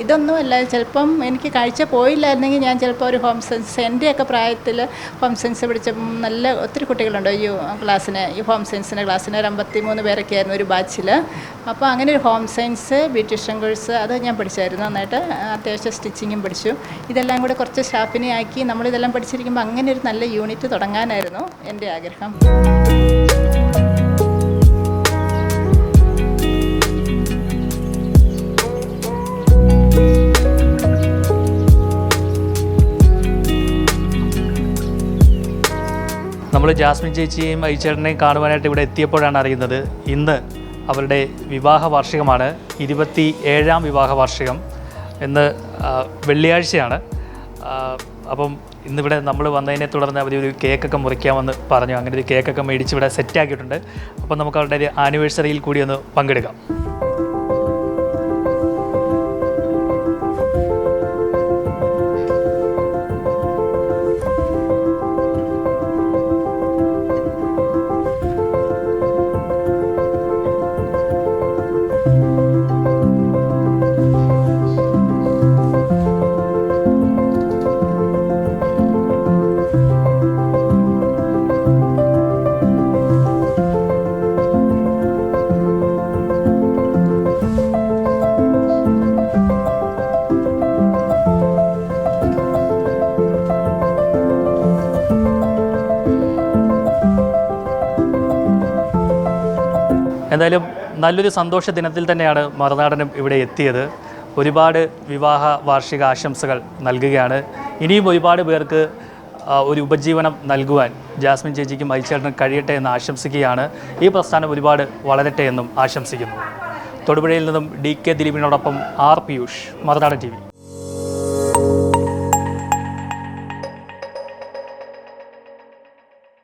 ഇതൊന്നുമല്ല. ചിലപ്പം എനിക്ക് കാഴ്ച പോയില്ലായിരുന്നെങ്കിൽ ഞാൻ ചിലപ്പോൾ ഒരു ഹോം സയൻസ്, എൻ്റെയൊക്കെ പ്രായത്തിൽ ഹോം സയൻസ് പഠിച്ചപ്പം നല്ല ഒത്തിരി കുട്ടികളുണ്ട് ഈ ക്ലാസ്സിന്, ഈ ഹോം സയൻസിൻ്റെ ക്ലാസ്സിന് ഒരു 53 പേരൊക്കെ ആയിരുന്നു ഒരു ബാച്ചിൽ. അപ്പോൾ അങ്ങനെ ഒരു ഹോം സയൻസ്, ബ്യൂട്ടീഷ്യൻ കോഴ്സ് അത് ഞാൻ പഠിച്ചായിരുന്നു. നന്നായിട്ട് അത്യാവശ്യം സ്റ്റിച്ചിങ്ങും പഠിച്ചു. ഇതെല്ലാം കൂടെ കുറച്ച് സ്റ്റാഫിനെ ആക്കി നമ്മളിതെല്ലാം പഠിച്ചിരിക്കുമ്പോൾ അങ്ങനെ ഒരു നല്ല യൂണിറ്റ് തുടങ്ങാനായിരുന്നു എൻ്റെ ആഗ്രഹം. നമ്മൾ ജാസ്മിൻ ചേച്ചിയെയും ഐച്ചേട്ടനെയും കാണുവാനായിട്ട് ഇവിടെ എത്തിയപ്പോഴാണ് അറിയുന്നത് ഇന്ന് അവരുടെ വിവാഹ വാർഷികമാണ്. 27ാം വിവാഹ വാർഷികം. ഇന്ന് വെള്ളിയാഴ്ചയാണ്. അപ്പം ഇന്നിവിടെ നമ്മൾ വന്നതിനെ തുടർന്ന് അവരൊരു കേക്കൊക്കെ മുറിക്കാമെന്ന് പറഞ്ഞു. അങ്ങനെ ഒരു കേക്കൊക്കെ മേടിച്ച് ഇവിടെ സെറ്റാക്കിയിട്ടുണ്ട്. അപ്പം നമുക്ക് അവരുടെ ഒരു ആനിവേഴ്സറിയിൽ കൂടി ഒന്ന് പങ്കെടുക്കാം. എന്തായാലും നല്ലൊരു സന്തോഷ ദിനത്തിൽ തന്നെയാണ് മറുനാടനും ഇവിടെ എത്തിയത്. ഒരുപാട് വിവാഹ വാർഷിക ആശംസകൾ നൽകുകയാണ്. ഇനിയും ഒരുപാട് പേർക്ക് ഒരു ഉപജീവനം നൽകുവാൻ ജാസ്മിൻ ചേച്ചിക്കും ഐച്ചേട്ടനും കഴിയട്ടെ എന്ന് ആശംസിക്കുകയാണ്. ഈ പ്രസ്ഥാനം ഒരുപാട് വളരട്ടെ എന്നും ആശംസിക്കുന്നു. തൊടുപുഴയിൽ നിന്നും DK ദിലീപിനോടൊപ്പം R. പിയൂഷ്, മറുനാടൻ TV.